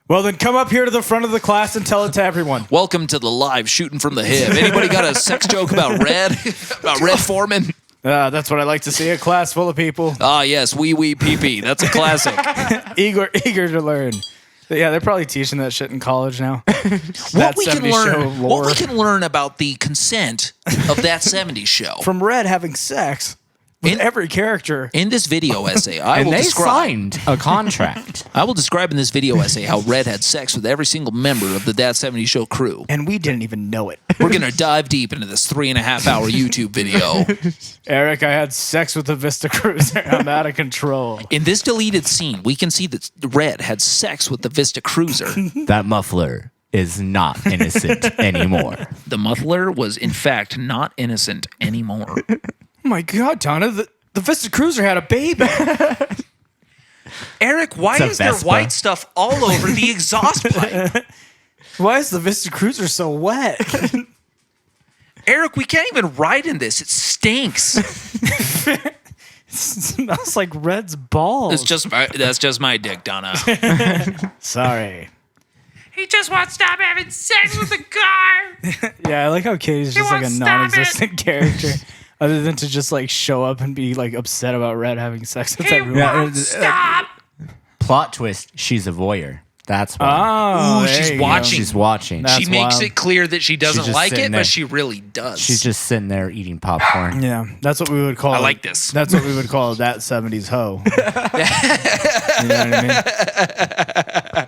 Well, then come up here to the front of the class and tell it to everyone. Welcome to the live shooting from the hip. Anybody got a sex joke about Red? About Red Foreman? That's what I like to see, a class full of people Ah, yes, wee wee pee pee. That's a classic. eager to learn. Yeah, they're probably teaching that shit in college now. What we can 70s show learn, lore. about the consent of that 70s show. From Red having sex. with every character. In this video essay, I And will they describe. signed a contract. I will describe in this video essay how Red had sex with every single member of the That 70s Show crew. And we didn't even know it. We're gonna dive deep into this 3.5-hour YouTube video. Eric, I had sex with the Vista Cruiser. I'm out of control. In this deleted scene, we can see that Red had sex with the Vista Cruiser. That muffler is not innocent anymore. The muffler was, in fact, not innocent anymore. Oh my God, Donna, the Vista Cruiser had a baby. Eric, why It's a is there Vespa. white stuff all over the exhaust pipe? Why is the Vista Cruiser so wet? Eric, we can't even ride in this. It stinks. It smells like Red's balls. That's just my dick, Donna. Sorry. He just won't stop having sex with the car. Yeah, I like how Katie's just like a won't stop non-existent character, other than to just like show up and be like upset about Red having sex with He everyone. won't stop. Plot twist, she's a voyeur. That's why. Oh, Ooh, there she's you go. watching. She's watching. That's She makes wild. it clear that she doesn't just like sitting it, there. but she really does. She's just sitting there eating popcorn. Yeah, that's what we would call. I like this. That's what we would call that '70s hoe. You know what I mean?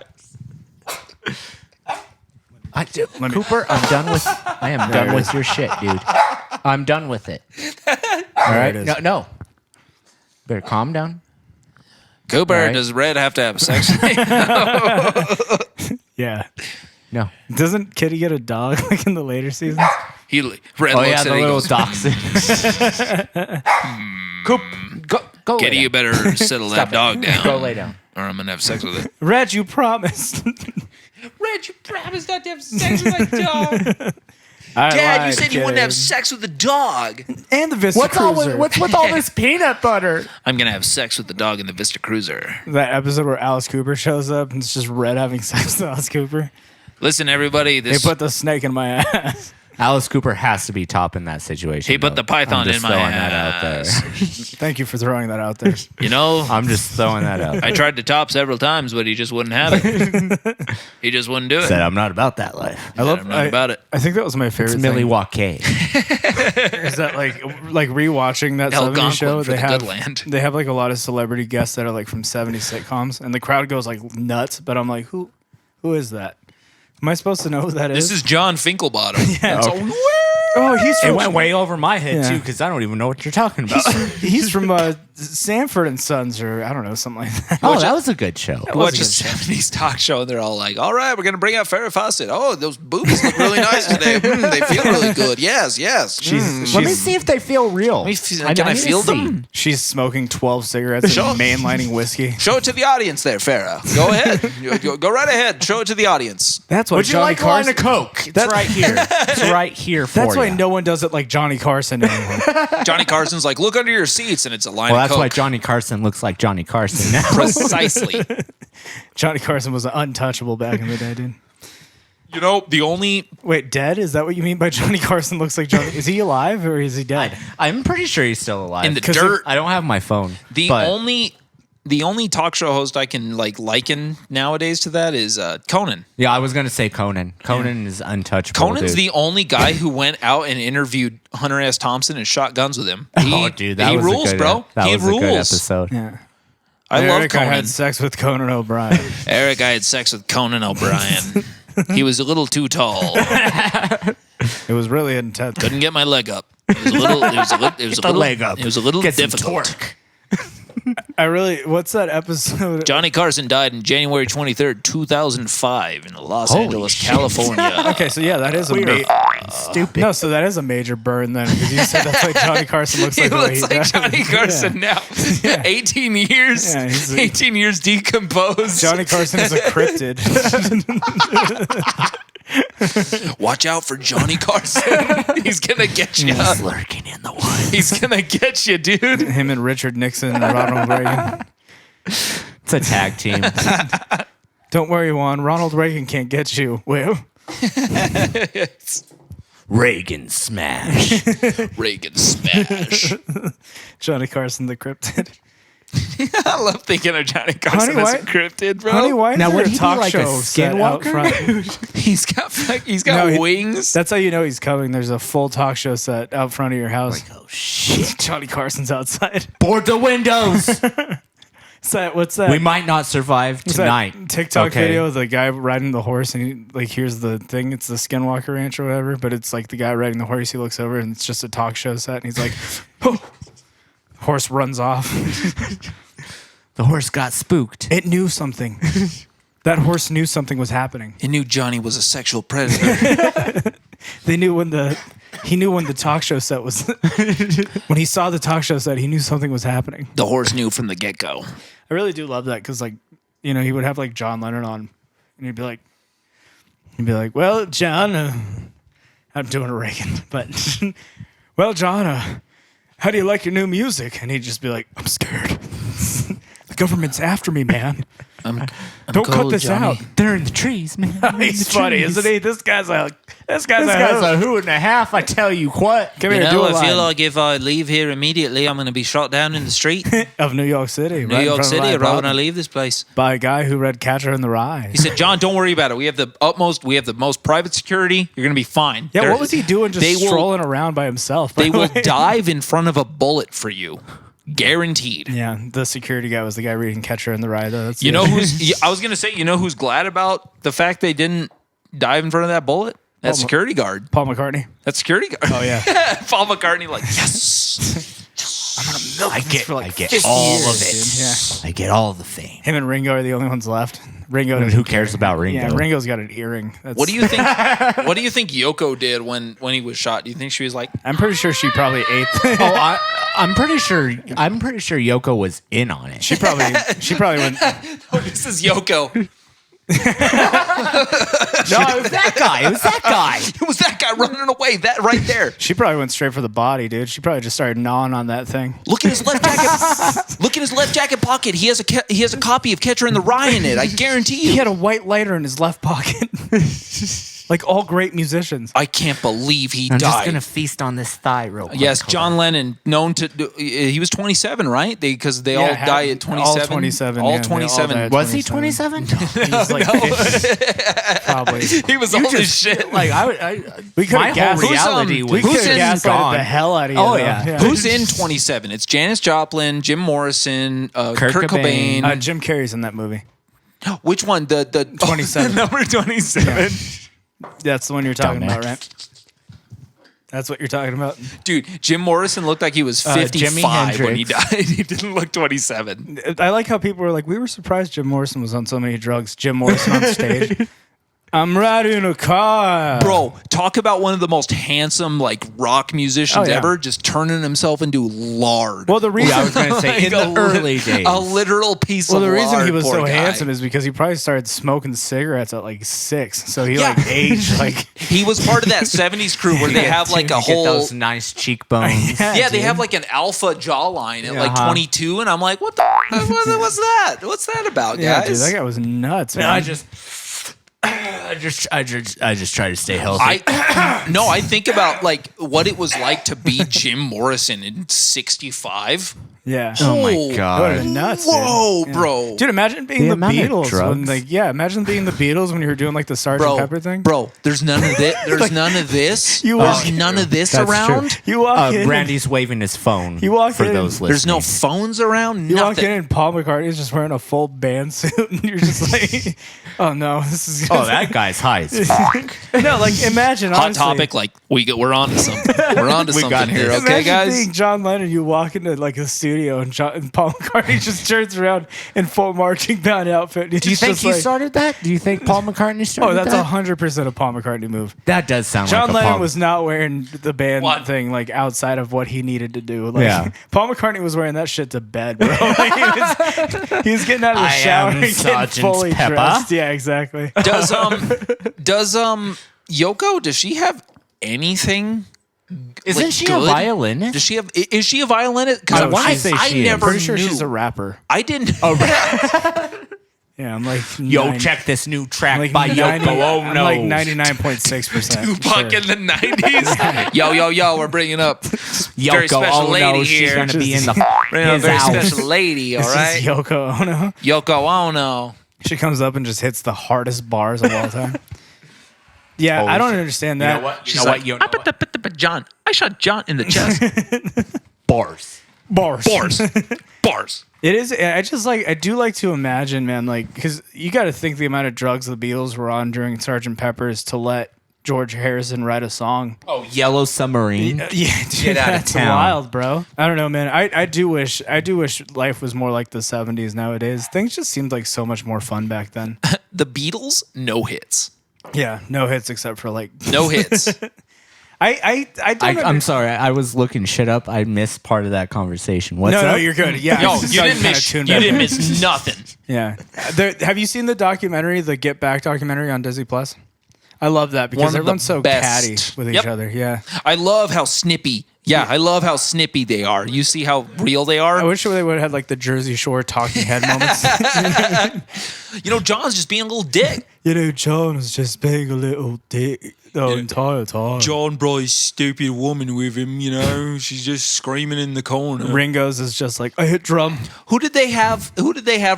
Cooper, I'm done with. I am There done it with is. your shit, dude. I'm done with it. All There right, it is. no. Better calm down. Cooper, Right. does Red have to have sex? Yeah. No. Doesn't Kitty get a dog like in the later seasons? Red Oh looks yeah, at the it and little goes, dachshund. Coop, go. Kitty, lay you down. better settle Stop that dog it. down. Go lay down. Or I'm going to have sex with it. Red, you promised. Red, you promised not to have sex with my dog. Dad, you said you wouldn't have sex with the dog. And the Vista Cruiser. What's with all this peanut butter? I'm going to have sex with the dog in the Vista Cruiser. that episode where Alice Cooper shows up and it's just Red having sex with Alice Cooper? Listen, everybody, They this put the snake in my ass. Alice Cooper has to be top in that situation. he put though. the python I'm in just my throwing that out there. ass. Thank you for throwing that out there. You know, I'm just throwing that out. I tried to top several times, but he just wouldn't have it. He just wouldn't do it. Said I'm not about that life. I love I'm not about it. I think that was my favorite It's thing. Milwaukee. Is that like rewatching that 70s Algonquin show? for They the have good land. they have like a lot of celebrity guests that are like from 70s sitcoms, and the crowd goes like nuts. But I'm like, who is that? Am I supposed to know who that is? This is John Finkelbottom. Yeah. So- Oh, he's It from went way over my head Yeah. too because I don't even know what you're talking about. he's from Sanford and Sons, or I don't know, something like that. Oh, that was a good show. Watch a 70s talk show, and they're all like, all right, we're going to bring out Farrah Fawcett. Oh, those boobies look really nice today. They feel really good. Yes. Let me see if they feel real. Can I need to feel see. them? She's smoking 12 cigarettes Sure. and mainlining whiskey. Show it to the audience there, Farrah. Go ahead. Go right ahead. Show it to the audience. That's why Would you Johnny like a line Carson. of Coke? It's right here. It's right here for That's why you. no one does it like Johnny Carson anymore. Johnny Carson's like, look under your seats, and it's a line Well, of that's Coke. why Johnny Carson looks like Johnny Carson now. Precisely. Johnny Carson was untouchable back in the day, dude. You know, the only Wait, dead? Is that what you mean by Johnny Carson looks like Johnny? Is he alive or is he dead? I'm pretty sure he's still alive. in the 'Cause dirt, I don't have my phone. the but only talk show host I can liken nowadays to that is Conan. yeah, I was gonna say Conan. Conan is untouchable. Conan's dude. the only guy who went out and interviewed Hunter S. Thompson and shot guns with him. Oh, dude, that he was rules, a good, bro. That He was a good rules. episode. Yeah. I love Eric, I Conan. had sex with Conan O'Brien. Eric, I had sex with Conan O'Brien. He was a little too tall. It was really intense. Couldn't get my leg up. It was a little. It was a little. It was a the little. leg up. It was a little Get some difficult. torque. What's that episode? Johnny Carson died on January 23rd, 2005 in Los Holy Angeles, shit. Okay, California. so yeah, that is a Stupid. no. So that is a major burn then, because you said that's like Johnny Carson looks He like the way looks he like died. Johnny Carson now. 18 years. Yeah, he's 18 years decomposed. Johnny Carson is a cryptid. Watch out for Johnny Carson. He's gonna get you. He's lurking in the woods. He's gonna get you, dude. Him and Richard Nixon and Ronald Reagan. It's a tag team. Don't worry, Juan. Ronald Reagan can't get you. Well, Reagan smash. Reagan smash. Johnny Carson the cryptid. I love thinking of Johnny Carson as a cryptid, bro. Honey, why Now, is would there he a be talk like a show set out skinwalker? front? He's got wings. That's how you know he's coming. There's a full talk show set out front of your house. Oh shit! Johnny Carson's outside. Board the windows. What's that? We might not survive What's that tonight. TikTok Okay. video of the guy riding the horse and he like here's the thing. It's the Skinwalker Ranch or whatever, but it's like the guy riding the horse. He looks over and it's just a talk show set, and he's like, oh. Horse runs off. The horse got spooked. It knew something. That horse knew something was happening. He knew Johnny was a sexual predator. He knew when the talk show set was when he saw the talk show set, he knew something was happening. The horse knew from the get-go. I really do love that because, like, you know, he would have like John Lennon on, and he'd be like, "Well, John, I'm doing a Reagan, but well, John, how do you like your new music?" And he'd just be like, "I'm scared. The government's after me, man. I'm Don't cut cold, this Johnny. out." They're in the trees, man. They're in He's the funny, trees. isn't he? This guy's a This guy's a hoot and a half. I tell you what. Come You here, do know, a I feel line like if I leave here immediately, I'm going to be shot down in the street. of New York City, New York City, right when I leave this place. by a guy who read Catcher in the Rye. He said, John, don't worry about it. We have the most private security. You're going to be fine. Yeah, They're- what was he doing just they will- strolling around by himself? by They the will way? dive in front of a bullet for you. Guaranteed. Yeah, the security guy was the guy reading Catcher in the Rye, though. That's You the- know who's, I was going to say, you know who's glad about the fact they didn't dive in front of that bullet? That security guard. Paul McCartney. That security guard. Oh, yeah. Paul McCartney, like, yes. I get for like I get 50 all years, of it. dude. I get all the fame. Him and Ringo are the only ones left. Ringo. And doesn't who cares care. about Ringo? Yeah, Ringo's got an earring. That's, What do you think? What do you think Yoko did when he was shot? Do you think she was like, I'm pretty sure she probably ate. Oh, I'm pretty sure Yoko was in on it. she probably went. "Oh, this is Yoko"? No, it was that guy. It was that guy. It was that guy running away. That right there. She probably went straight for the body, dude. She probably just started gnawing on that thing. Look at his left jacket. Look at his left jacket pocket. He has a copy of Catcher in the Rye in it. I guarantee you. He had a white lighter in his left pocket. Like all great musicians. I can't believe he I'm died. just gonna feast on this thigh real quick. Yes, Hold John on. Lennon, known to he was 27, right? Because they all Yeah, die at 27. all 27, All yeah, they all 27. die at Was he 27? 27? He's like 50, probably. He was old as shit. Like We could my have whole gassed. reality We was could Who's have in gaslighted gone. the hell out of you. Oh, though. yeah. Who's in 27? It's Janis Joplin, Jim Morrison, Kurt Cobain. Cobain. Jim Carrey's in that movie. Which one? The 27. number 27. That's the one you're talking Dumbass. about, right? That's what you're talking about. Dude, Jim Morrison looked like he was Jimi 55 when he Hendrix. died. He didn't look 27. I like how people were like, we were surprised Jim Morrison was on so many drugs. Jim Morrison on stage. I'm riding a car. Bro, talk about one of the most handsome like rock musicians Oh, yeah. ever, just turning himself into lard. Well, the reason Yeah, I was gonna say in Like the early days. A literal piece Well, of the reason lard, he was poor so guy. handsome is because he probably started smoking cigarettes at like 6. So he Yeah. like aged like He was part of that 70s crew where they have like a You get whole those nice cheekbones. yeah, they have like an alpha jawline at like Uh-huh. 22, and I'm like, what's that? What's that about, yeah, guys? dude, that guy was nuts. Man. I just try to stay healthy. I think about like what it was like to be Jim Morrison in 65. yeah. Oh my That would have god. been nuts. Whoa, dude. bro. Dude, imagine being The the, amount of Beatles. When, drugs. imagine being the Beatles when you were doing like the Sgt. Pepper thing. Bro, there's none of this. There's none of this. You There's walk- none of this That's around. true. You walk in. Randy's waving his phone. You walk for in, those listeners. There's no phones around. You walk Nothing. in and Paul McCartney's just wearing a full band suit, and you're just like, "Oh no, this is." Oh, that guy's high as fuck. no, like imagine Hot honestly, topic. Like we're on to something. We're on to We got something here. this. Okay, Imagine guys. being John Lennon, you walk into like a studio and, and Paul McCartney just turns around in full marching band outfit. Do you think he started that? Do you think Paul McCartney started Oh, that's that? 100% a Paul McCartney move. That does sound John like a Lennon Paul. was not wearing the band What? thing like outside of what he needed to do. Like, Yeah. Paul McCartney was wearing that shit to bed, bro. Like, he was getting out of the I shower am and getting Sergeant fully Pepper. dressed. Yeah, exactly. Does Yoko? Does she have anything? Isn't like, she good? a violinist? Does she have? Is she a violinist? Because Oh, I she's- I she is. never Pretty sure knew. she's a rapper. I didn't. Yeah, I'm like check this new track like by 90 Yoko I'm Ono. like 99.6%. Tupac in the 90s. Yo, we're bringing up very Yoko special Ono, lady she's here. gonna be in the Bringing up his very house. special lady, all This right? is Yoko Ono. Yoko Ono. She comes up and just hits the hardest bars of all time. Yeah, Holy I don't shit. understand You that. know what? You She's know like, what? You know what? John, I shot John in the chest. Bars. Bars. Bars. It is. I just like. I do like to imagine, man. Like, because you got to think the amount of drugs the Beatles were on during Sgt. Pepper's to let George Harrison write a song. Oh, Yellow Submarine. Yeah, dude, Get out of that's town. wild, bro. I don't know, man. I do wish life was more like the '70s nowadays. Things just seemed like so much more fun back then. The Beatles, no hits. Yeah, no hits except for like. No hits. I don't. I'm sorry. I was looking shit up. I missed part of that conversation. What's No, up? you're good. Yeah, Yo, I just you saw didn't kinda miss. You tuned back didn't in. miss nothing. Yeah. Have you seen the documentary, the Get Back documentary on Disney Plus? I love that because One of the everyone's so best. catty with Yep. each other. Yeah. I love how snippy. Yeah, I love how snippy they are. You see how real they are. I wish they would have had like the Jersey Shore talking head moments. You know, John's just being a little dick. John was just being a little dick the entire time. John brought his stupid woman with him. You know, she's just screaming in the corner. Ringo's is just like, I hit drum. Who did they have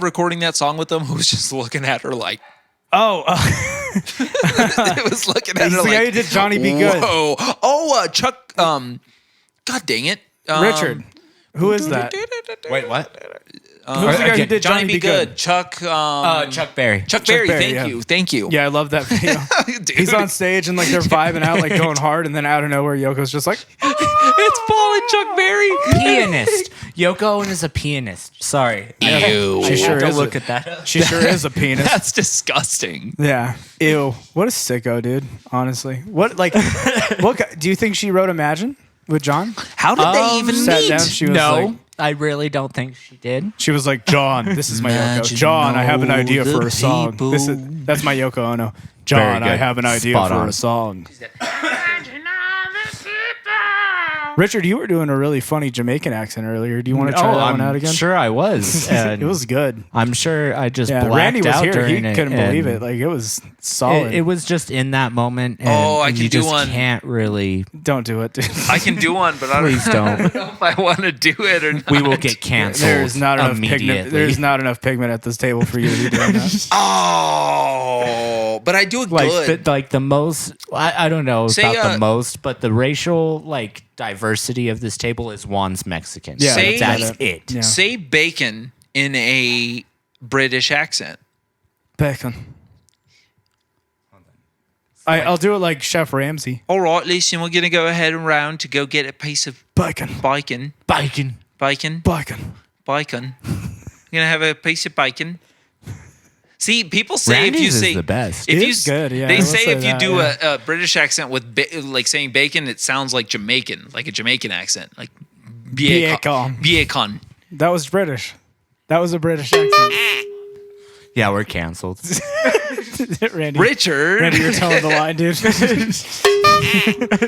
recording that song with them? Who was just looking at her like? Oh, It was looking at he's her the guy who like. did Johnny Be Good. Whoa! Oh, Chuck. God dang it, Richard. Who is that? Wait, what? Who's the guy who did Johnny Be Good. Chuck. Chuck Berry. Chuck Berry. Berry, Thank you. Yeah, I love that video. Dude, He's on stage and like they're vibing out, like going hard, and then out of nowhere, Yoko's just like, it's falling, Chuck Berry. Pianist. Yoko Ono is a pianist. Sorry. Ew. She sure Don't is. look at that. She sure is a penis. That's disgusting. Yeah. Ew. What a sicko, dude. Honestly. What do you think she wrote Imagine with John? How did they even Sat meet? down, she was No, like, I really don't think she did. she was like, John, this is my Yoko. Imagine John, I have an all idea the for a song. people. That's my Yoko Ono. John, Very I good. have an idea Spot for on. a song. Imagine all the people. Richard, you were doing a really funny Jamaican accent earlier. Do you want to try that one out again? Sure I was. And It was good. I'm sure I just Yeah, blacked Randy was out here. He during it. couldn't and believe it. Like, it was solid. It was just in that moment. And Oh, I can you do just one. can't really. Don't do it, dude. I can do one, but I don't, Please don't. know if I want to do it or not. We will get canceled. There's not enough pigment. immediately. There's not enough pigment at this table for you to be doing that. Oh, but I do it good. The most. I don't know Say, about the most, but the racial diversity of this table is Juan's Mexican. Yeah, Say- that's it. Yeah. Say bacon in a British accent. Bacon. I'll do it like Chef Ramsay. All right, listen, we're going to go ahead and round to go get a piece of Bacon. bacon. Bacon. Bacon. Bacon. Bacon. We're going to have a piece of bacon. See, people say Randy's if you is say the best. It If is good, yeah, I They will say say if you that, do yeah. a British accent with like saying bacon, it sounds like Jamaican, like a Jamaican accent, like Bacon. bacon. That was British. That was a British accent. Yeah, we're canceled. Randy. Richard, Randy, you're telling the line, dude.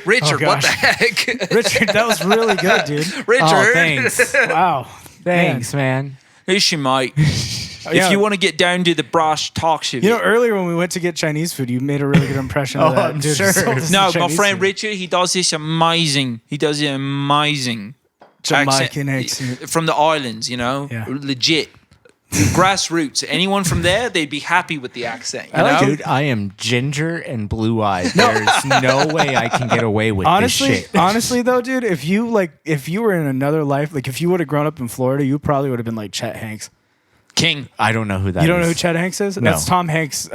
Richard, Oh, what the gosh. heck? Richard, that was really good, dude. Richard, Oh, thanks. Wow. Thanks, man. listen, mate. Yeah. If you want to get down to the brass talks of You know, it. earlier when we went to get Chinese food, you made a really good impression of Oh, that. I'm dude. sure. Sold us No, some my Chinese friend food. Richard, he does this amazing. He does it amazing. Jamaican accent. From the islands, you know, Yeah. legit. Grassroots. Anyone from there, they'd be happy with the accent. You know? Dude, I am ginger and blue eyed. There's no way I can get away with Honestly, this shit. honestly though, dude, if you were in another life, like if you would have grown up in Florida, you probably would have been like Chet Hanks. King. I don't know who that is. You don't know who Chet Hanks is? No. That's Tom Hanks'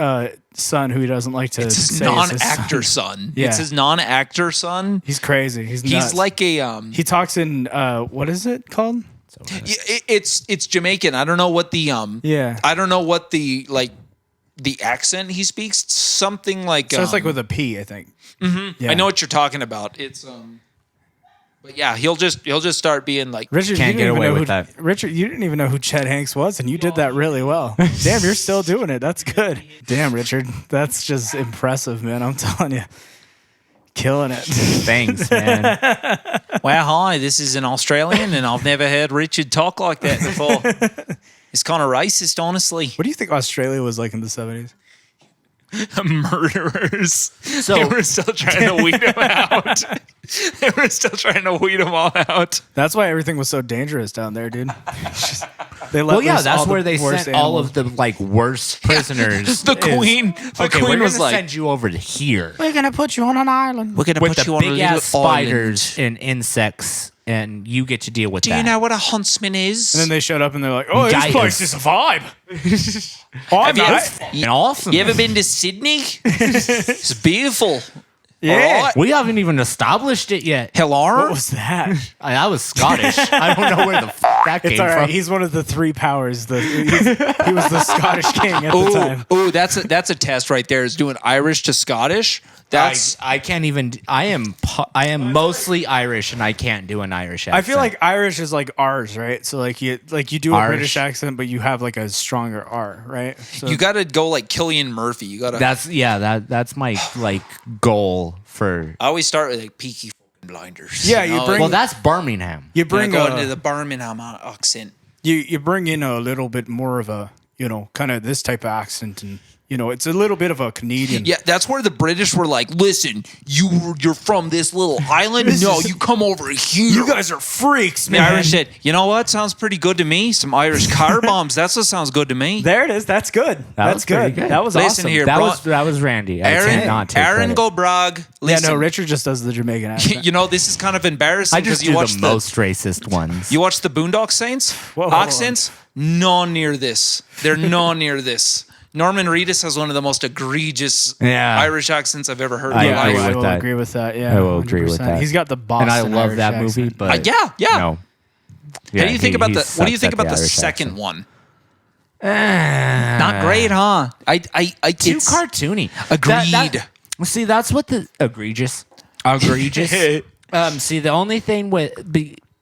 son, who he doesn't like to It's his say is his non-actor son. son. Yeah. It's his non-actor son. He's crazy. He's He's nuts. like a he talks in what is it called? it's Jamaican. I don't know what the Yeah. I don't know what the the accent he speaks. Something like So it's like with a P, I think. Mm-hmm. Yeah. I know what you're talking about. It's but yeah, he'll just start being like Richard, Can't you get didn't even away know with who, that. Richard, you didn't even know who Chet Hanks was, and you did that really well. Damn, you're still doing it. That's good. Damn, Richard, that's just impressive, man. I'm telling you, killing it. Thanks, man. wow, hi, this is an Australian and I've never heard Richard talk like that before. It's kind of racist, honestly. What do you think Australia was like in the 70s? Murderers. So- They were still trying to weed them out. They were still trying to weed them all out. That's why everything was so dangerous down there, dude. They let Well, yeah, loose that's all the where they worst sent all animals. of the like worst prisoners. The queen. The Okay, queen we're was gonna like, send you over to here We're gonna put you on an island. we're going to with put the you on a big little ass spiders island. and insects, and you get to deal with Do that. you know what a huntsman is? And then they showed up and they're like, "Oh, this Guys. place is a vibe." Oh, Have you, nice. And awesome. you ever been to Sydney? It's beautiful. Yeah. All right. We haven't even established it yet. Hello? What was that? That was Scottish. I don't know where the that came It's all right. from. He's one of the three powers. He was the Scottish king at the time. Oh, that's a test right there. Is doing Irish to Scottish. That's I can't even. I am mostly Irish, and I can't do an Irish accent. I feel like Irish is like R's, right? So like you do a Irish. British accent, but you have like a stronger R, right? So you got to go like Cillian Murphy. You got to. that's my like goal for. I always start with like Peaky fucking Blinders. Yeah, you know? bring- Well, that's Birmingham. you Bring bring go into a, the Birmingham accent. you bring in a little bit more of a kind of this type of accent, and it's a little bit of a Canadian. Yeah, that's where the British were like, "Listen, you're from this little island. No, you come over here. You guys are freaks, The man. Irish said, "You know what? Sounds pretty good to me. Some Irish car bombs. That's what sounds good to me." There it is. That's good. That's was pretty good. That was Listen awesome. here, That bro. was Randy. I can't not take Aaron credit. Gobrog. Yeah, Listen, no, Richard just does the Jamaican accent. you know this is kind of embarrassing I just because you do watch the most racist ones. You watch the Boondock Saints? Whoa, hold on. Accents? No near this. They're no near this. Norman Reedus has one of the most egregious Yeah. Irish accents I've ever heard I in agree my with life. I will that. agree with that. Yeah, I will agree with 100%. that. He's got the Boston and I love Irish that accent. movie, but Yeah. no. How do you think about he the? What do you sucks think at about the Irish second accent. one? Not great, huh? I Too it's cartoony. Agreed. See, that's what the egregious. See, the only thing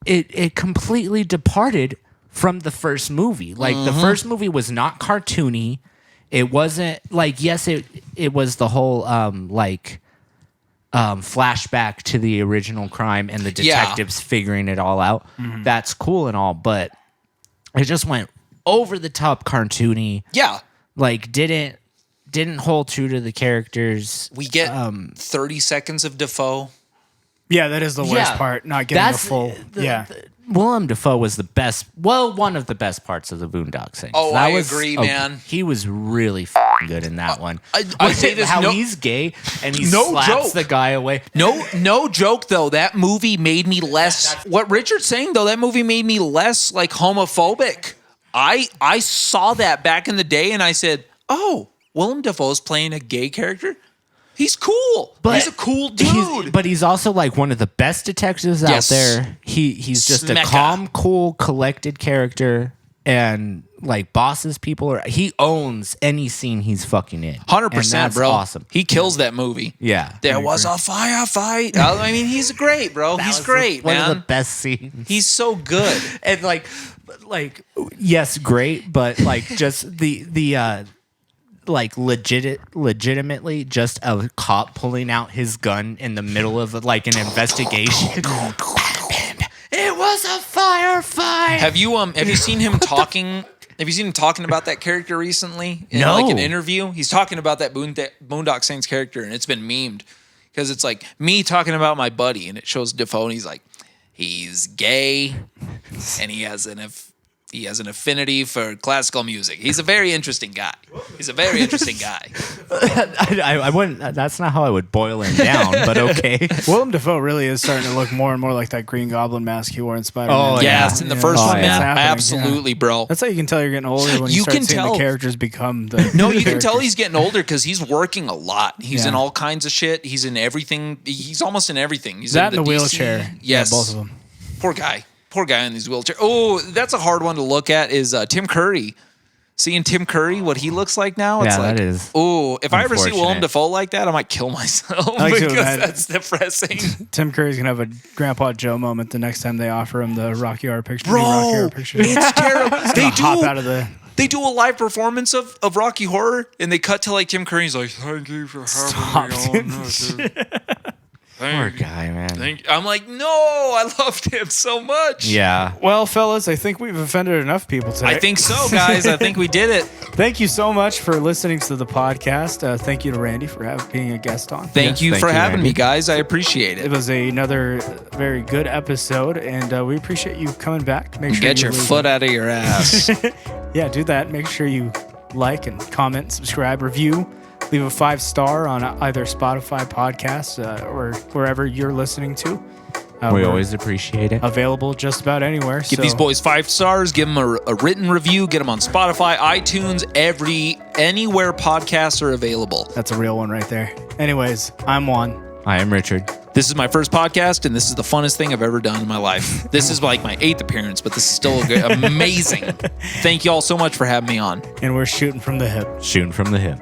it completely departed from the first movie. Like the first movie was not cartoony. It wasn't like yes, it was the whole flashback to the original crime and the Yeah. detectives figuring it all out. That's cool and all, but it just went over the top cartoony. Yeah. Like didn't hold true to the characters. We get 30 seconds of Defoe. Yeah, that is the worst Yeah. part. Not getting a full. Willem Dafoe was the best. Well, one of the best parts of the Boondock Saints. Oh, I agree, man. He was really f***ing good in that one. I say this, how no- he's gay and he No slaps joke. the guy away. No joke though. That movie made me less. What Richard's saying though, that movie made me less like homophobic. I saw that back in the day, and I said, "Oh, Willem Dafoe's playing a gay character. He's cool. He's a cool dude." But he's also like one of the best detectives Yes. out there. He's just a Smecca. calm, cool, collected character, and like bosses people. He owns any scene he's fucking in. 100%, And that's bro. Awesome. He kills that movie. Yeah. There was a firefight. I mean, he's great, bro. That He's was great, one man. of the best scenes. He's so good. And like yes, great, but like just the like legitimately just a cop pulling out his gun in the middle of like an investigation. It was a firefight. Have you seen him talking? Have you seen him talking about that character recently in No. like an interview? He's talking about that Boondock Saints character, and it's been memed because it's like me talking about my buddy, and it shows Defoe, and he's like, he's gay, and he has an affinity for classical music. He's a very interesting guy. I wouldn't. That's not how I would boil him down, but okay. Willem Dafoe really is starting to look more and more like that Green Goblin mask he wore in Spider-Man. Oh, yeah. Yes, in the first Oh, one, yeah. man, It's happening, absolutely, bro. That's how you can tell you're getting older when you, You start can seeing tell. the characters become the. No, the you can tell characters. he's getting older because he's working a lot. He's in Yeah. all kinds of shit. He's in everything. He's almost in everything. He's that in in the DC. wheelchair. Yes, Yeah, both of them. Poor guy in these wheelchair. Oh, that's a hard one to look at. Is Tim Curry? Seeing Tim Curry, what he looks like now, it's Yeah, like, that is oh, if I ever see Willem unfortunate. Dafoe like that, I might kill myself like to because imagine- that's depressing. Tim Curry's gonna have a Grandpa Joe moment the next time they offer him the Rocky Horror Picture. Bro, Rocky Horror Picture. it's terrible. Gonna hop out of the. They do a live performance of Rocky Horror, and they cut to like Tim Curry. He's like, "Thank you for having me on." Poor guy, man. I'm like, no, I loved him so much. Yeah. Well, fellas, I think we've offended enough people today. I think so, guys. I think we did it. Thank you so much for listening to the podcast. Thank you to Randy for being a guest on. Thank you for having me, guys. I appreciate It it. was another very good episode, and we appreciate you coming back. Make sure Get you your leave foot out of your ass. Yeah, do that. Make sure you like and comment, subscribe, review. Leave a 5-star on either Spotify podcasts or wherever you're listening to. We We're always appreciate it. available just about anywhere. Give these boys 5 stars. Give them a written review. Get them on Spotify, iTunes, anywhere podcasts are available. That's a real one right there. Anyways, I'm Juan. I am Richard. This is my first podcast, and this is the funnest thing I've ever done in my life. This is like my 8th appearance, but this is still amazing. Thank you all so much for having me on. And we're shooting from the hip. Shooting from the hip.